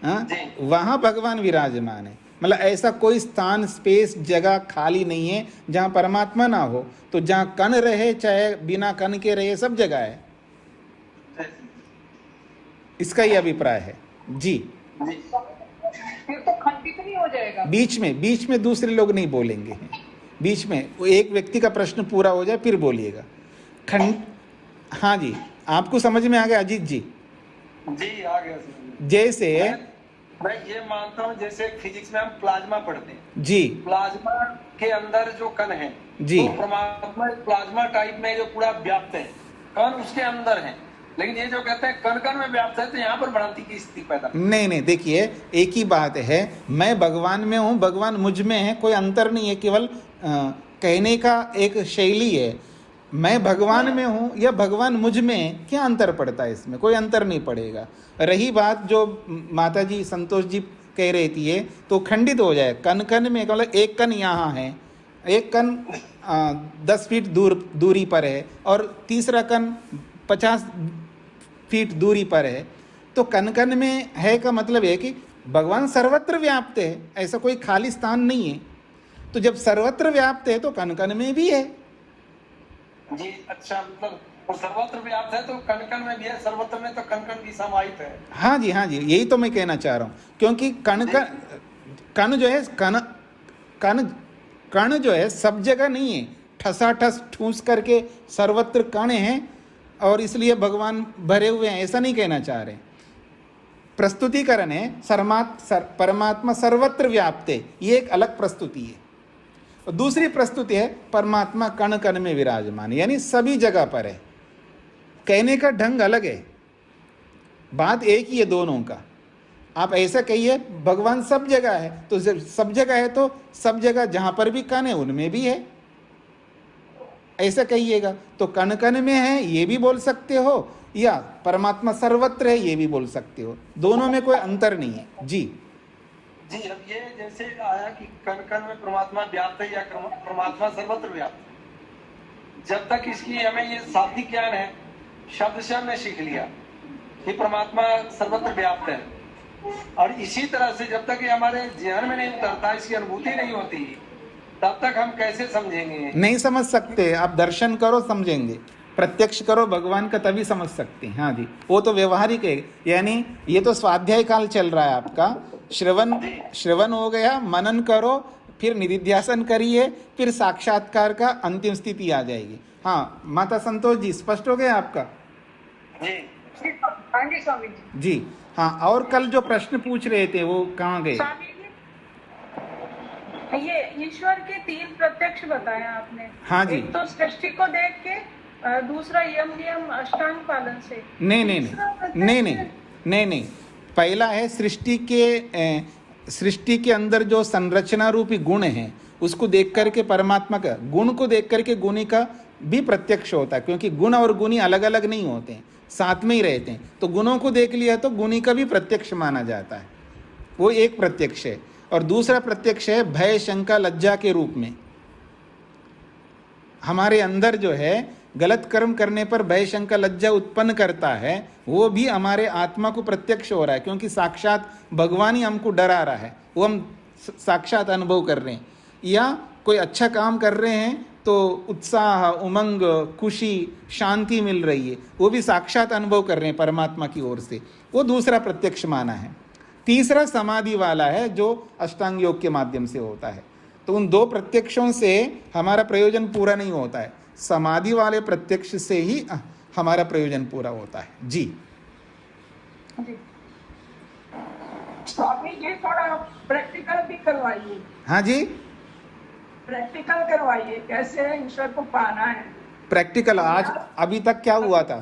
हाँ, जी। वहाँ भगवान विराजमान है। मतलब ऐसा कोई स्थान, स्पेस, जगह खाली नहीं है जहाँ परमात्मा ना हो। तो जहाँ कण रहे चाहे बिना कण के रहे, सब जगह है। इसका ही अभिप्राय है जी। फिर तो खंडित नहीं हो जाएगा। बीच में दूसरे लोग नहीं बोलेंगे, बीच में एक व्यक्ति का प्रश्न पूरा हो जाए फिर बोलिएगा। खंड, हाँ जी, आपको समझ में आ गया अजीत जी? जी आ गया समझ में। जैसे मैं ये मानता हूँ, जैसे फिजिक्स में हम प्लाज्मा पढ़ते हैं जी, प्लाज्मा के अंदर जो कण है जी, तो परमात्मा प्लाज्मा टाइप में जो पूरा व्याप्त है, कण उसके अंदर है। लेकिन ये जो कहते हैं कण कण में व्याप्त है, तो यहाँ पर भ्रांति की स्थिति पैदा। नहीं, देखिए एक ही बात है। मैं भगवान में हूँ, भगवान मुझ में है, कोई अंतर नहीं है। केवल कहने का एक शैली है। मैं भगवान में हूँ या भगवान मुझ में है, क्या अंतर पड़ता है? इसमें कोई अंतर नहीं पड़ेगा। रही बात जो माता जी, संतोष जी कह रही थी, ये तो खंडित हो जाए। कण कण में मतलब एक कण यहाँ है, एक कण 10 फीट दूरी पर है और तीसरा कण 50 फीट दूरी पर है। तो कण कण में है का मतलब है कि भगवान सर्वत्र व्याप्त है, ऐसा कोई खाली स्थान नहीं है। तो जब सर्वत्र व्याप्त है तो कण कण में भी है जी। अच्छा, मतलब और सर्वत्र व्याप्त है तो कण कण में भी है, सर्वत्र में तो कण कण भी समाहित है। हाँ जी, यही तो मैं कहना चाह रहा हूँ। क्योंकि कण जो है, कण जो है सब जगह नहीं है। ठसाठस ठूस करके सर्वत्र कण है और इसलिए भगवान भरे हुए हैं, ऐसा नहीं कहना चाह रहे। प्रस्तुतिकरण है परमात्मा सर्वत्र व्याप्त है, ये एक अलग प्रस्तुति है। और दूसरी प्रस्तुति है परमात्मा कण कण में विराजमान, यानी सभी जगह पर है। कहने का ढंग अलग है, बात एक ही है दोनों का। आप ऐसा कहिए भगवान सब जगह है, तो जब सब जगह है तो सब जगह जहां पर भी कण है उनमें भी है, ऐसा कहिएगा। तो कण कण में है ये भी बोल सकते हो, या परमात्मा सर्वत्र है ये भी बोल सकते हो। दोनों में कोई अंतर नहीं है जी। जी, अब ये जैसे आया कि कण कण में परमात्मा व्याप्त है या परमात्मा सर्वत्र व्याप्त है, जब तक इसकी हमें ये शाब्दिक ज्ञान है, शब्द से हमने सीख लिया कि परमात्मा सर्वत्र व्याप्त है, और इसी तरह से जब तक ये हमारे ध्यान में नहीं उतरता, इसकी अनुभूति नहीं होती, तब तक हम कैसे समझेंगे? नहीं समझ सकते। आप दर्शन करो समझेंगे, प्रत्यक्ष करो भगवान का, तभी समझ सकते हैं। हाँ जी, वो तो व्यवहारिक है। यानी ये तो स्वाध्याय काल चल रहा है आपका। श्रवण हो गया, मनन करो, फिर निधिध्यासन करिए, फिर साक्षात्कार का अंतिम स्थिति आ जाएगी। हाँ माता संतोष जी, स्पष्ट हो गया आपका? जी हाँ जी स्वामी जी। जी हाँ, और कल जो प्रश्न पूछ रहे थे वो कहाँ गए? स्वामी जी, ये ईश्वर के 3 प्रत्यक्ष बताया आपने। हाँ जी। एक तो सृष्टि को देख के, दूसरा यम नियम अष्टांग पालन से। नहीं, पहला है सृष्टि के अंदर जो संरचना रूपी गुण है उसको देख करके परमात्मा का, गुण को देख करके गुणी का भी प्रत्यक्ष होता है। क्योंकि गुण और गुणी अलग अलग नहीं होते हैं, साथ में ही रहते हैं। तो गुणों को देख लिया तो गुणी का भी प्रत्यक्ष माना जाता है, वो एक प्रत्यक्ष है। और दूसरा प्रत्यक्ष है भय शंका लज्जा के रूप में। हमारे अंदर जो है गलत कर्म करने पर भय शंका लज्जा उत्पन्न करता है, वो भी हमारे आत्मा को प्रत्यक्ष हो रहा है। क्योंकि साक्षात भगवान ही हमको डरा रहा है, वो हम साक्षात अनुभव कर रहे हैं। या कोई अच्छा काम कर रहे हैं तो उत्साह, उमंग, खुशी, शांति मिल रही है, वो भी साक्षात अनुभव कर रहे हैं परमात्मा की ओर से, वो दूसरा प्रत्यक्ष माना है। तीसरा समाधि वाला है जो अष्टांग योग के माध्यम से होता है। तो उन 2 प्रत्यक्षों से हमारा प्रयोजन पूरा नहीं होता है, समाधि वाले प्रत्यक्ष से ही हमारा प्रयोजन पूरा होता है जी। स्वामी जी थोड़ा प्रैक्टिकल भी करवाइए। हाँ जी, प्रैक्टिकल करवाइए, कैसे ईश्वर को पाना है। प्रैक्टिकल आज अभी तक क्या हुआ था?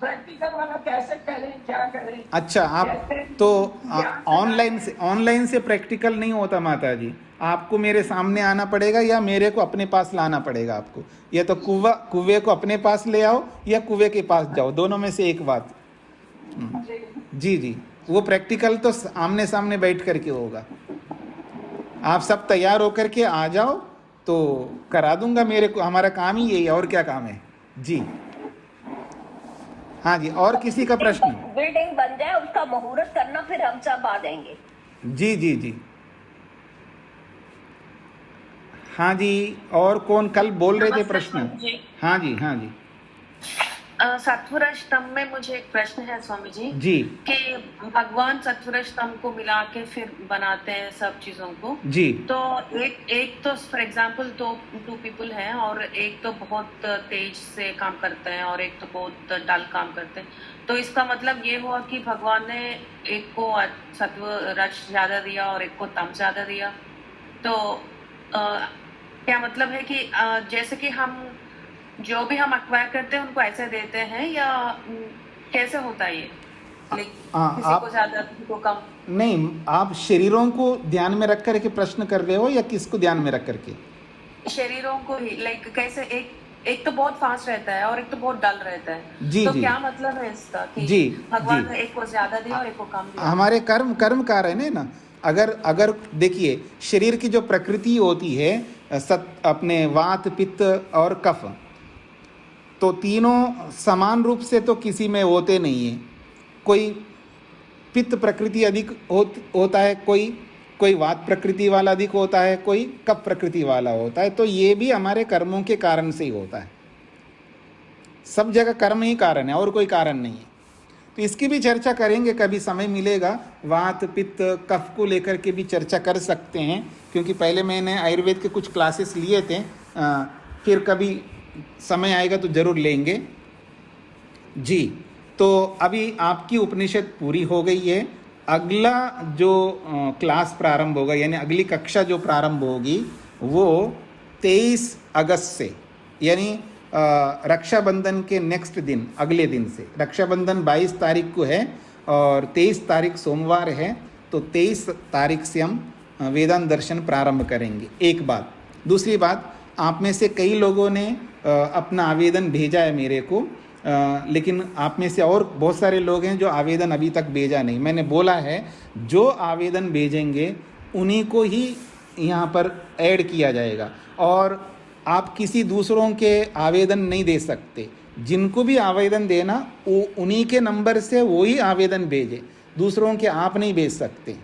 प्रैक्टिकल वाला कैसे करें, क्या करें? अच्छा, आप तो ऑनलाइन से प्रैक्टिकल नहीं होता माता जी। आपको मेरे सामने आना पड़ेगा या मेरे को अपने पास लाना पड़ेगा आपको। या तो कुएं को अपने पास ले आओ या कुएं के पास जाओ, दोनों में से एक बात। जी, वो प्रैक्टिकल तो आमने सामने बैठ करके होगा। आप सब तैयार होकर के आ जाओ तो करा दूंगा। मेरे को हमारा काम ही यही है, और क्या काम है जी। हाँ जी, और किसी का प्रश्न? बिल्डिंग बन जाए उसका मुहूर्त करना, फिर हम सब आ जाएंगे। जी जी जी। हाँ जी, और कौन कल बोल रहे थे प्रश्न? हाँ जी हाँ जी। सत्वर स्तंभ में मुझे एक प्रश्न है स्वामी जी जी कि भगवान सत्वर स्तंभ को मिला के फिर बनाते हैं सब चीजों को जी। तो एक तो फॉर एग्जांपल टू पीपल हैं और एक तो बहुत तेज से काम करते हैं और एक तो बहुत डल काम करते हैं, तो इसका मतलब ये हुआ कि भगवान ने एक को सत्व रज ज्यादा दिया और एक को तम ज्यादा दिया। तो क्या मतलब है कि जैसे कि हम जो भी हम अक्वायर करते हैं उनको ऐसे देते हैं या कैसे होता है ये? किसी को ज्यादा किसी को कम? नहीं, आप शरीरों को ध्यान में रख करके प्रश्न कर रहे हो या किसको ध्यान में रख करके? शरीरों को ही, कैसे एक तो बहुत फास्ट रहता है और एक तो बहुत डल रहता है। जी तो जी। क्या मतलब है इसका कि जी भगवान जी। ने एक को ज्यादा दिया और एक को कम दिया? हमारे कर्म कारण है ना। अगर देखिए, शरीर की जो प्रकृति होती है अपने वात पित्त और कफ, तो तीनों समान रूप से तो किसी में होते नहीं है। कोई पित्त प्रकृति अधिक होता है, कोई वात प्रकृति वाला अधिक होता है, कोई कफ प्रकृति वाला होता है। तो ये भी हमारे कर्मों के कारण से ही होता है। सब जगह कर्म ही कारण है और कोई कारण नहीं है। तो इसकी भी चर्चा करेंगे, कभी समय मिलेगा। वात पित्त कफ को लेकर के भी चर्चा कर सकते हैं, क्योंकि पहले मैंने आयुर्वेद के कुछ क्लासेस लिए थे। फिर कभी समय आएगा तो जरूर लेंगे जी। तो अभी आपकी उपनिषद पूरी हो गई है। अगला जो क्लास प्रारंभ होगा, यानी अगली कक्षा जो प्रारंभ होगी, वो 23 अगस्त से, यानी रक्षाबंधन के नेक्स्ट दिन, अगले दिन से। रक्षाबंधन 22 तारीख को है और 23 तारीख सोमवार है। तो 23 तारीख से हम वेदांत दर्शन प्रारंभ करेंगे। एक बात। दूसरी बात, आप में से कई लोगों ने अपना आवेदन भेजा है मेरे को, लेकिन आप में से और बहुत सारे लोग हैं जो आवेदन अभी तक भेजा नहीं। मैंने बोला है जो आवेदन भेजेंगे उन्हीं को ही यहाँ पर ऐड किया जाएगा, और आप किसी दूसरों के आवेदन नहीं दे सकते। जिनको भी आवेदन देना वो उन्हीं के नंबर से वो ही आवेदन भेजे, दूसरों के आप नहीं भेज सकते।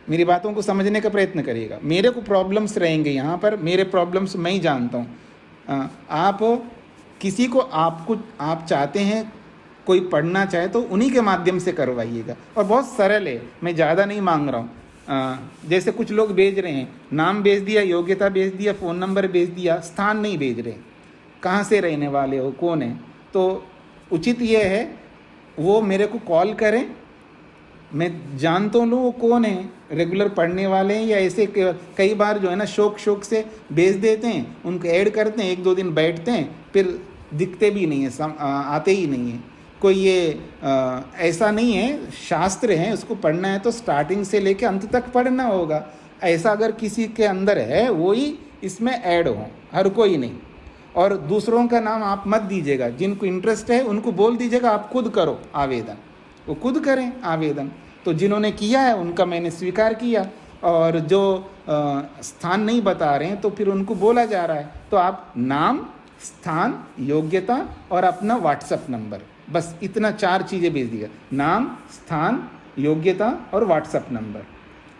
मेरी बातों को समझने का प्रयत्न करिएगा। मेरे को प्रॉब्लम्स रहेंगे यहाँ पर, मेरे प्रॉब्लम्स मैं ही जानता हूँ। आप किसी को आप चाहते हैं कोई पढ़ना चाहे तो उन्हीं के माध्यम से करवाइएगा। और बहुत सरल है, मैं ज़्यादा नहीं मांग रहा हूँ। जैसे कुछ लोग भेज रहे हैं, नाम भेज दिया, योग्यता भेज दिया, फ़ोन नंबर भेज दिया, स्थान नहीं भेज रहे, कहाँ से रहने वाले हो, कौन है। तो उचित ये है वो मेरे को कॉल करें, मैं जान तो लूँ वो कौन है, रेगुलर पढ़ने वाले हैं या ऐसे। कई बार जो है ना शौक से भेज देते हैं, उनको ऐड करते हैं, 1-2 दिन बैठते हैं, फिर दिखते भी नहीं है, आते ही नहीं है। कोई ये ऐसा नहीं है, शास्त्र है, उसको पढ़ना है तो स्टार्टिंग से लेके अंत तक पढ़ना होगा। ऐसा अगर किसी के अंदर है वो ही इसमें ऐड हो, हर कोई नहीं। और दूसरों का नाम आप मत दीजिएगा, जिनको इंटरेस्ट है उनको बोल दीजिएगा आप खुद करो आवेदन, वो खुद करें आवेदन। तो जिन्होंने किया है उनका मैंने स्वीकार किया, और जो स्थान नहीं बता रहे हैं तो फिर उनको बोला जा रहा है। तो आप नाम, स्थान, योग्यता और अपना व्हाट्सएप नंबर, बस इतना 4 चीज़ें भेज दिया। नाम, स्थान, योग्यता और व्हाट्सएप नंबर।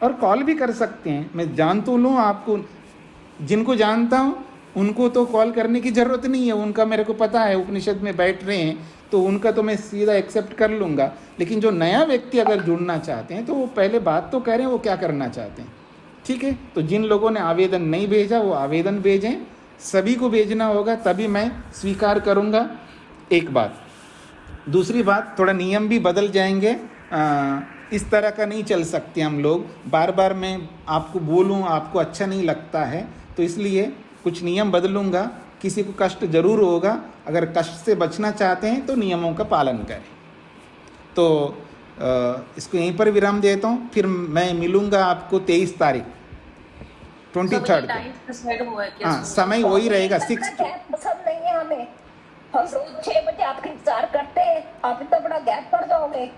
और कॉल भी कर सकते हैं, मैं जान तो लूँ आपको, जिनको जानता हूँ उनको तो कॉल करने की ज़रूरत नहीं है, उनका मेरे को पता है, उपनिषद में बैठ रहे हैं, तो उनका तो मैं सीधा एक्सेप्ट कर लूँगा। लेकिन जो नया व्यक्ति अगर जुड़ना चाहते हैं तो वो पहले बात तो करें वो क्या करना चाहते हैं, ठीक है। तो जिन लोगों ने आवेदन नहीं भेजा वो आवेदन भेजें, सभी को भेजना होगा, तभी मैं स्वीकार करूँगा। एक बात। दूसरी बात, थोड़ा नियम भी बदल जाएंगे। इस तरह का नहीं चल सकते हम लोग, बार बार मैं आपको बोलूँ आपको अच्छा नहीं लगता है, तो इसलिए कुछ नियम बदलूँगा। किसी को कष्ट जरूर होगा, अगर कष्ट से बचना चाहते हैं तो नियमों का पालन करें। तो इसको यहीं पर विराम देता हूँ, फिर मैं मिलूँगा आपको 23 तारीख 23rd को। हाँ, समय वही रहेगा 6 पसंद नहीं है हमें, हम रोज 6 बजे आपका इंतजार करते हैं, आप इतना बड़ा गैप कर दोगे।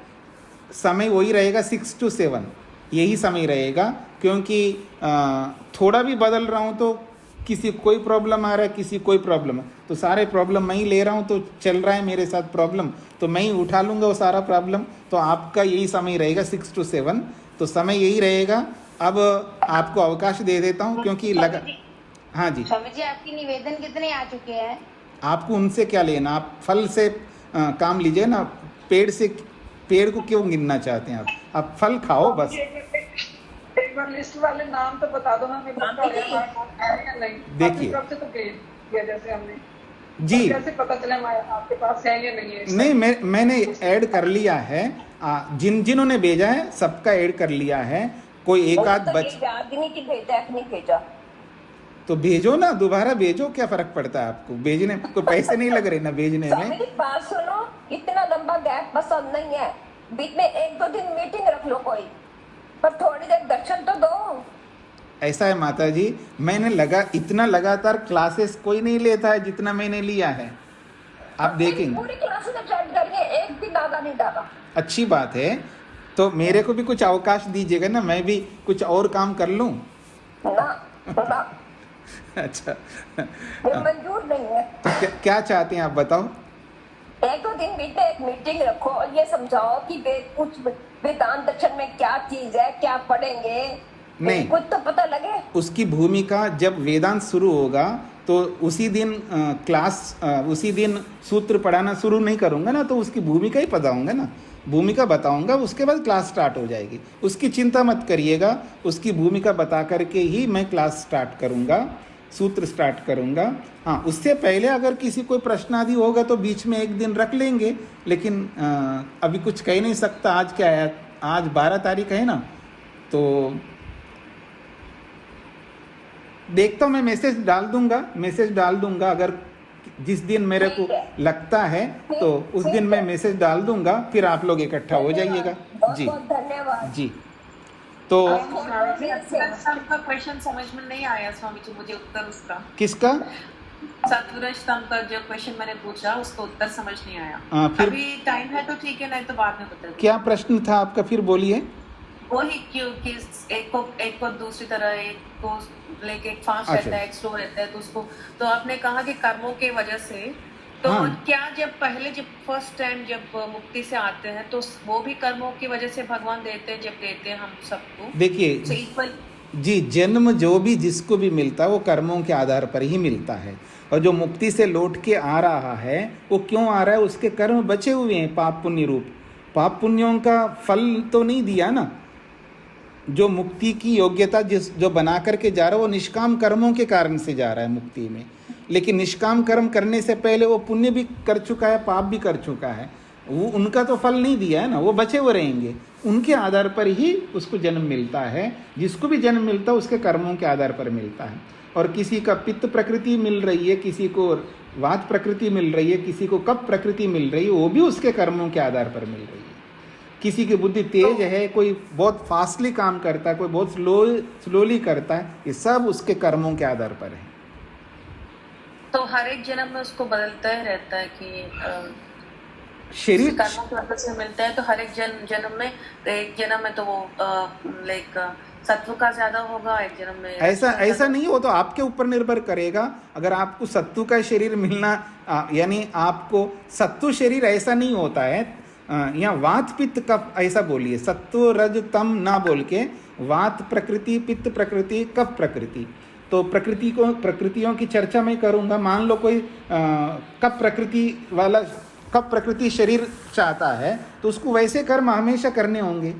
समय वही रहेगा 6 to 7, यही समय रहेगा, क्योंकि थोड़ा भी बदल रहा हूँ तो किसी को कोई प्रॉब्लम आ रहा है, किसी कोई प्रॉब्लम है, तो सारे प्रॉब्लम मैं ही ले रहा हूँ, तो चल रहा है मेरे साथ प्रॉब्लम, तो मैं ही उठा लूँगा वो सारा प्रॉब्लम। तो आपका यही समय रहेगा 6 to 7, तो समय यही रहेगा। अब आपको अवकाश दे देता हूँ क्योंकि लगा। हाँ जी स्वामी जी, आपकी निवेदन कितने आ चुके हैं? आपको उनसे क्या लेना, आप फल से काम लीजिए ना, पेड़ को क्यों गिनना चाहते हैं आप फल खाओ बस। एक बार लिस्ट वाले नाम तो बता दो ना, मैं पता है नहीं। देखिए तरफ से तो भेज दिया जैसे हमने जी, कैसे पता चले आपके पास है या नहीं है? नहीं मैंने ऐड कर लिया है, जिन्होंने भेजा है सबका ऐड कर लिया है। कोई एक आध बच याद नहीं कि भेजा है कि नहीं भेजा, तो भेजो ना, दोबारा भेजो, क्या फर्क पड़ता है आपको, भेजने को पैसे नहीं लग रहे ना भेजने में। मेरी बात सुनो, इतना लंबा गैप पसंद नहीं है, बीच में 1-2 दिन मीटिंग रख लो कोई, पर थोड़ी देर दर्शन तो दो। ऐसा है माता जी, मैंने इतना लगातार क्लासेस कोई नहीं लेता है जितना मैंने लिया है, आप देखेंगे। पूरी क्लासेस अटेंड करिए, एक दिन आधा नहीं डाला। अच्छी बात है, तो मेरे को भी कुछ अवकाश दीजिएगा ना, मैं भी कुछ और काम कर लूं। ना अच्छा ये मंजूर नहीं है। तो क्या चाहते हैं आप बताओ। 1-2 दिन बीच में एक मीटिंग रखो और ये समझाओ कि कुछ वेदांत दर्शन में क्या चीज है, क्या पढ़ेंगे, नहीं कुछ तो पता लगे। उसकी भूमिका जब वेदांत शुरू होगा तो उसी दिन उसी दिन सूत्र पढ़ाना शुरू नहीं करूंगा ना, तो उसकी भूमिका ही बताऊंगा ना, भूमिका बताऊंगा, उसके बाद क्लास स्टार्ट हो जाएगी। उसकी चिंता मत करिएगा, उसकी भूमिका बता करके ही मैं क्लास स्टार्ट करूंगा, सूत्र स्टार्ट करूंगा। हाँ, उससे पहले अगर किसी कोई प्रश्न आदि होगा तो बीच में एक दिन रख लेंगे, लेकिन अभी कुछ कह नहीं सकता। आज क्या है, आज 12 तारीख है ना, तो देखता हूँ, मैं मैसेज डाल दूंगा अगर जिस दिन मेरे को लगता है तो उस दिन मैं मैसेज डाल दूंगा, फिर आप लोग इकट्ठा हो जाइएगा। जी बहुत धन्यवाद जी। तो का क्वेश्चन समझ में नहीं आया स्वामी जी, मुझे उत्तर उसका। किसका? सत्वर स्तंभ का जो क्वेश्चन मैंने पूछा उसका उत्तर समझ नहीं आया। फिर अभी टाइम है तो ठीक है, नहीं तो बाद में बता दो। क्या प्रश्न था आपका, फिर बोलिए। वही क्यों कि एक को दूसरी तरह, एक को लेके एक फास्ट रहता है, एक स्लो रहता है, तो उसको तो आपने कहा कि कर्मों के वजह से, तो क्या जब फर्स्ट टाइम जब मुक्ति से आते हैं तो वो भी कर्मों की वजह से भगवान देते हैं, जब देते हैं हम सबको? देखिए जी, जन्म जो भी जिसको भी मिलता है वो कर्मों के आधार पर ही मिलता है, और जो मुक्ति से लौट के आ रहा है वो क्यों आ रहा है, उसके कर्म बचे हुए हैं पाप पुण्य रूप। पाप पुण्यों का फल तो नहीं दिया ना, जो मुक्ति की योग्यता जो बना करके जा रहा है वो निष्काम कर्मों के कारण से जा रहा है मुक्ति में। लेकिन निष्काम कर्म करने से पहले वो पुण्य भी कर चुका है, पाप भी कर चुका है, वो उनका तो फल नहीं दिया है ना, वो बचे हुए रहेंगे। उनके आधार पर ही उसको जन्म मिलता है, जिसको भी जन्म मिलता है उसके कर्मों के आधार पर मिलता है। और किसी का पित्त प्रकृति मिल रही है, किसी को वात प्रकृति मिल रही है, किसी को कफ प्रकृति मिल रही है, वो भी उसके कर्मों के आधार पर मिल रही है। किसी की बुद्धि तेज है, कोई बहुत फास्टली काम करता है, कोई बहुत स्लोली करता है, ये सब उसके कर्मों के आधार पर है। तो हर एक जन्म में उसको बदलता ही रहता है कि शरीर कर्मों की वजह से मिलता है, तो हर एक जन्म में, एक जन्म में तो वो लाइक सत्व का ज्यादा होगा, एक जन्म में ऐसा नहीं हो, तो आपके ऊपर निर्भर करेगा। अगर आपको सत्व का शरीर मिलना, यानी आपको सत्व शरीर ऐसा नहीं होता है, यहाँ वात पित्त कफ ऐसा बोलिए, सत्व रज तम ना बोल के वात प्रकृति, पित्त प्रकृति, कफ प्रकृति। तो प्रकृतियों की चर्चा मैं करूँगा। मान लो कोई कफ प्रकृति शरीर चाहता है तो उसको वैसे कर्म हमेशा करने होंगे।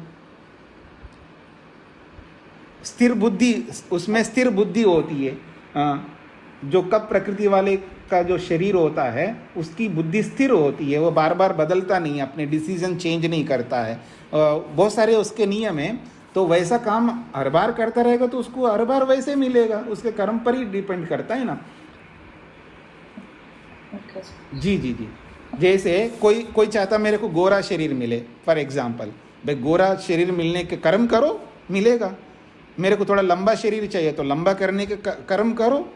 स्थिर बुद्धि, उसमें स्थिर बुद्धि होती है। जो कफ प्रकृति वाले का जो शरीर होता है उसकी बुद्धि स्थिर होती है, वो बार बार बदलता नहीं है, अपने डिसीजन चेंज नहीं करता है, बहुत सारे उसके नियम हैं। तो वैसा काम हर बार करता रहेगा तो उसको हर बार वैसे मिलेगा, उसके कर्म पर ही डिपेंड करता है ना। जी जी जी। जैसे कोई चाहता मेरे को गोरा शरीर मिले, फॉर एग्जाम्पल, भाई गोरा शरीर मिलने के कर्म करो, मिलेगा। मेरे को थोड़ा लंबा शरीर चाहिए तो लंबा करने के कर्म करो।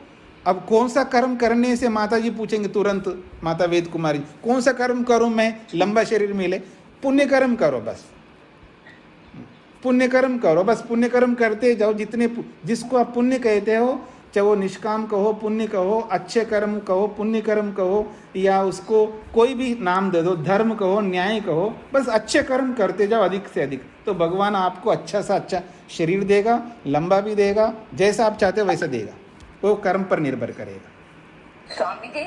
अब कौन सा कर्म करने से माता जी पूछेंगे तुरंत, माता वेद कुमारी, कौन सा कर्म करूं मैं लंबा शरीर मिले? पुण्य कर्म करो बस। पुण्य कर्म करो, बस पुण्य कर्म करते जाओ। जिसको आप पुण्य कहते हो, चाहे वो निष्काम कहो, पुण्य कहो, अच्छे कर्म कहो, पुण्य कर्म कहो, या उसको कोई भी नाम दे दो, धर्म कहो, न्याय कहो, बस अच्छे कर्म करते जाओ अधिक से अधिक, तो भगवान आपको अच्छा सा अच्छा शरीर देगा, लंबा भी देगा, जैसा आप चाहते हो वैसा देगा। वो कर्म पर निर्भर करेगा। स्वामी जी,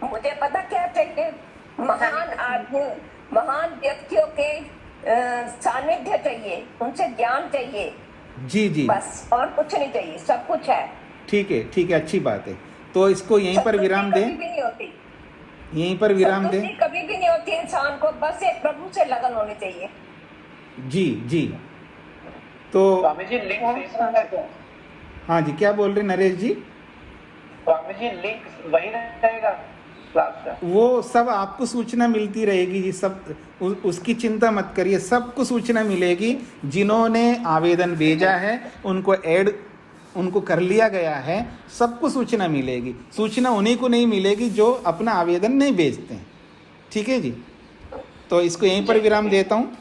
मुझे पता क्या चाहिए, महान आदमी, महान व्यक्तियों के सानिध्य चाहिए, उनसे ज्ञान चाहिए। जी जी, बस और कुछ नहीं चाहिए, सब कुछ है। ठीक है, ठीक है, अच्छी बात है। तो इसको यहीं पर विराम दें, कभी भी नहीं होती, यहीं पर विराम दें। संतुष्टि कभी भी नहीं होती इंसान को, बस एक प्रभु से लगन होनी चाहिए। जी जी, तो स्वामी जी लिंक सेम है क्या? हाँ जी, क्या बोल रहे नरेश जी? स्वामी जी लिंक वही रहेगा क्लास का? वो सब आपको सूचना मिलती रहेगी जी, सब उसकी चिंता मत करिए, सबको सूचना मिलेगी। जिन्होंने आवेदन भेजा है उनको ऐड, उनको कर लिया गया है, सबको सूचना मिलेगी। सूचना उन्हीं को नहीं मिलेगी जो अपना आवेदन नहीं भेजते हैं। ठीक है जी, तो इसको यहीं पर विराम देता हूँ।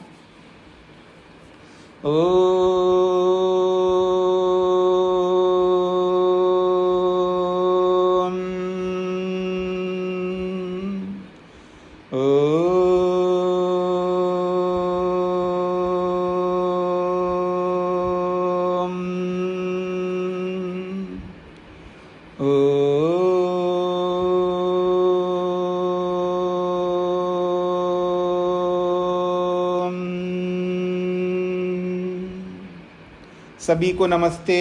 सभी को नमस्ते।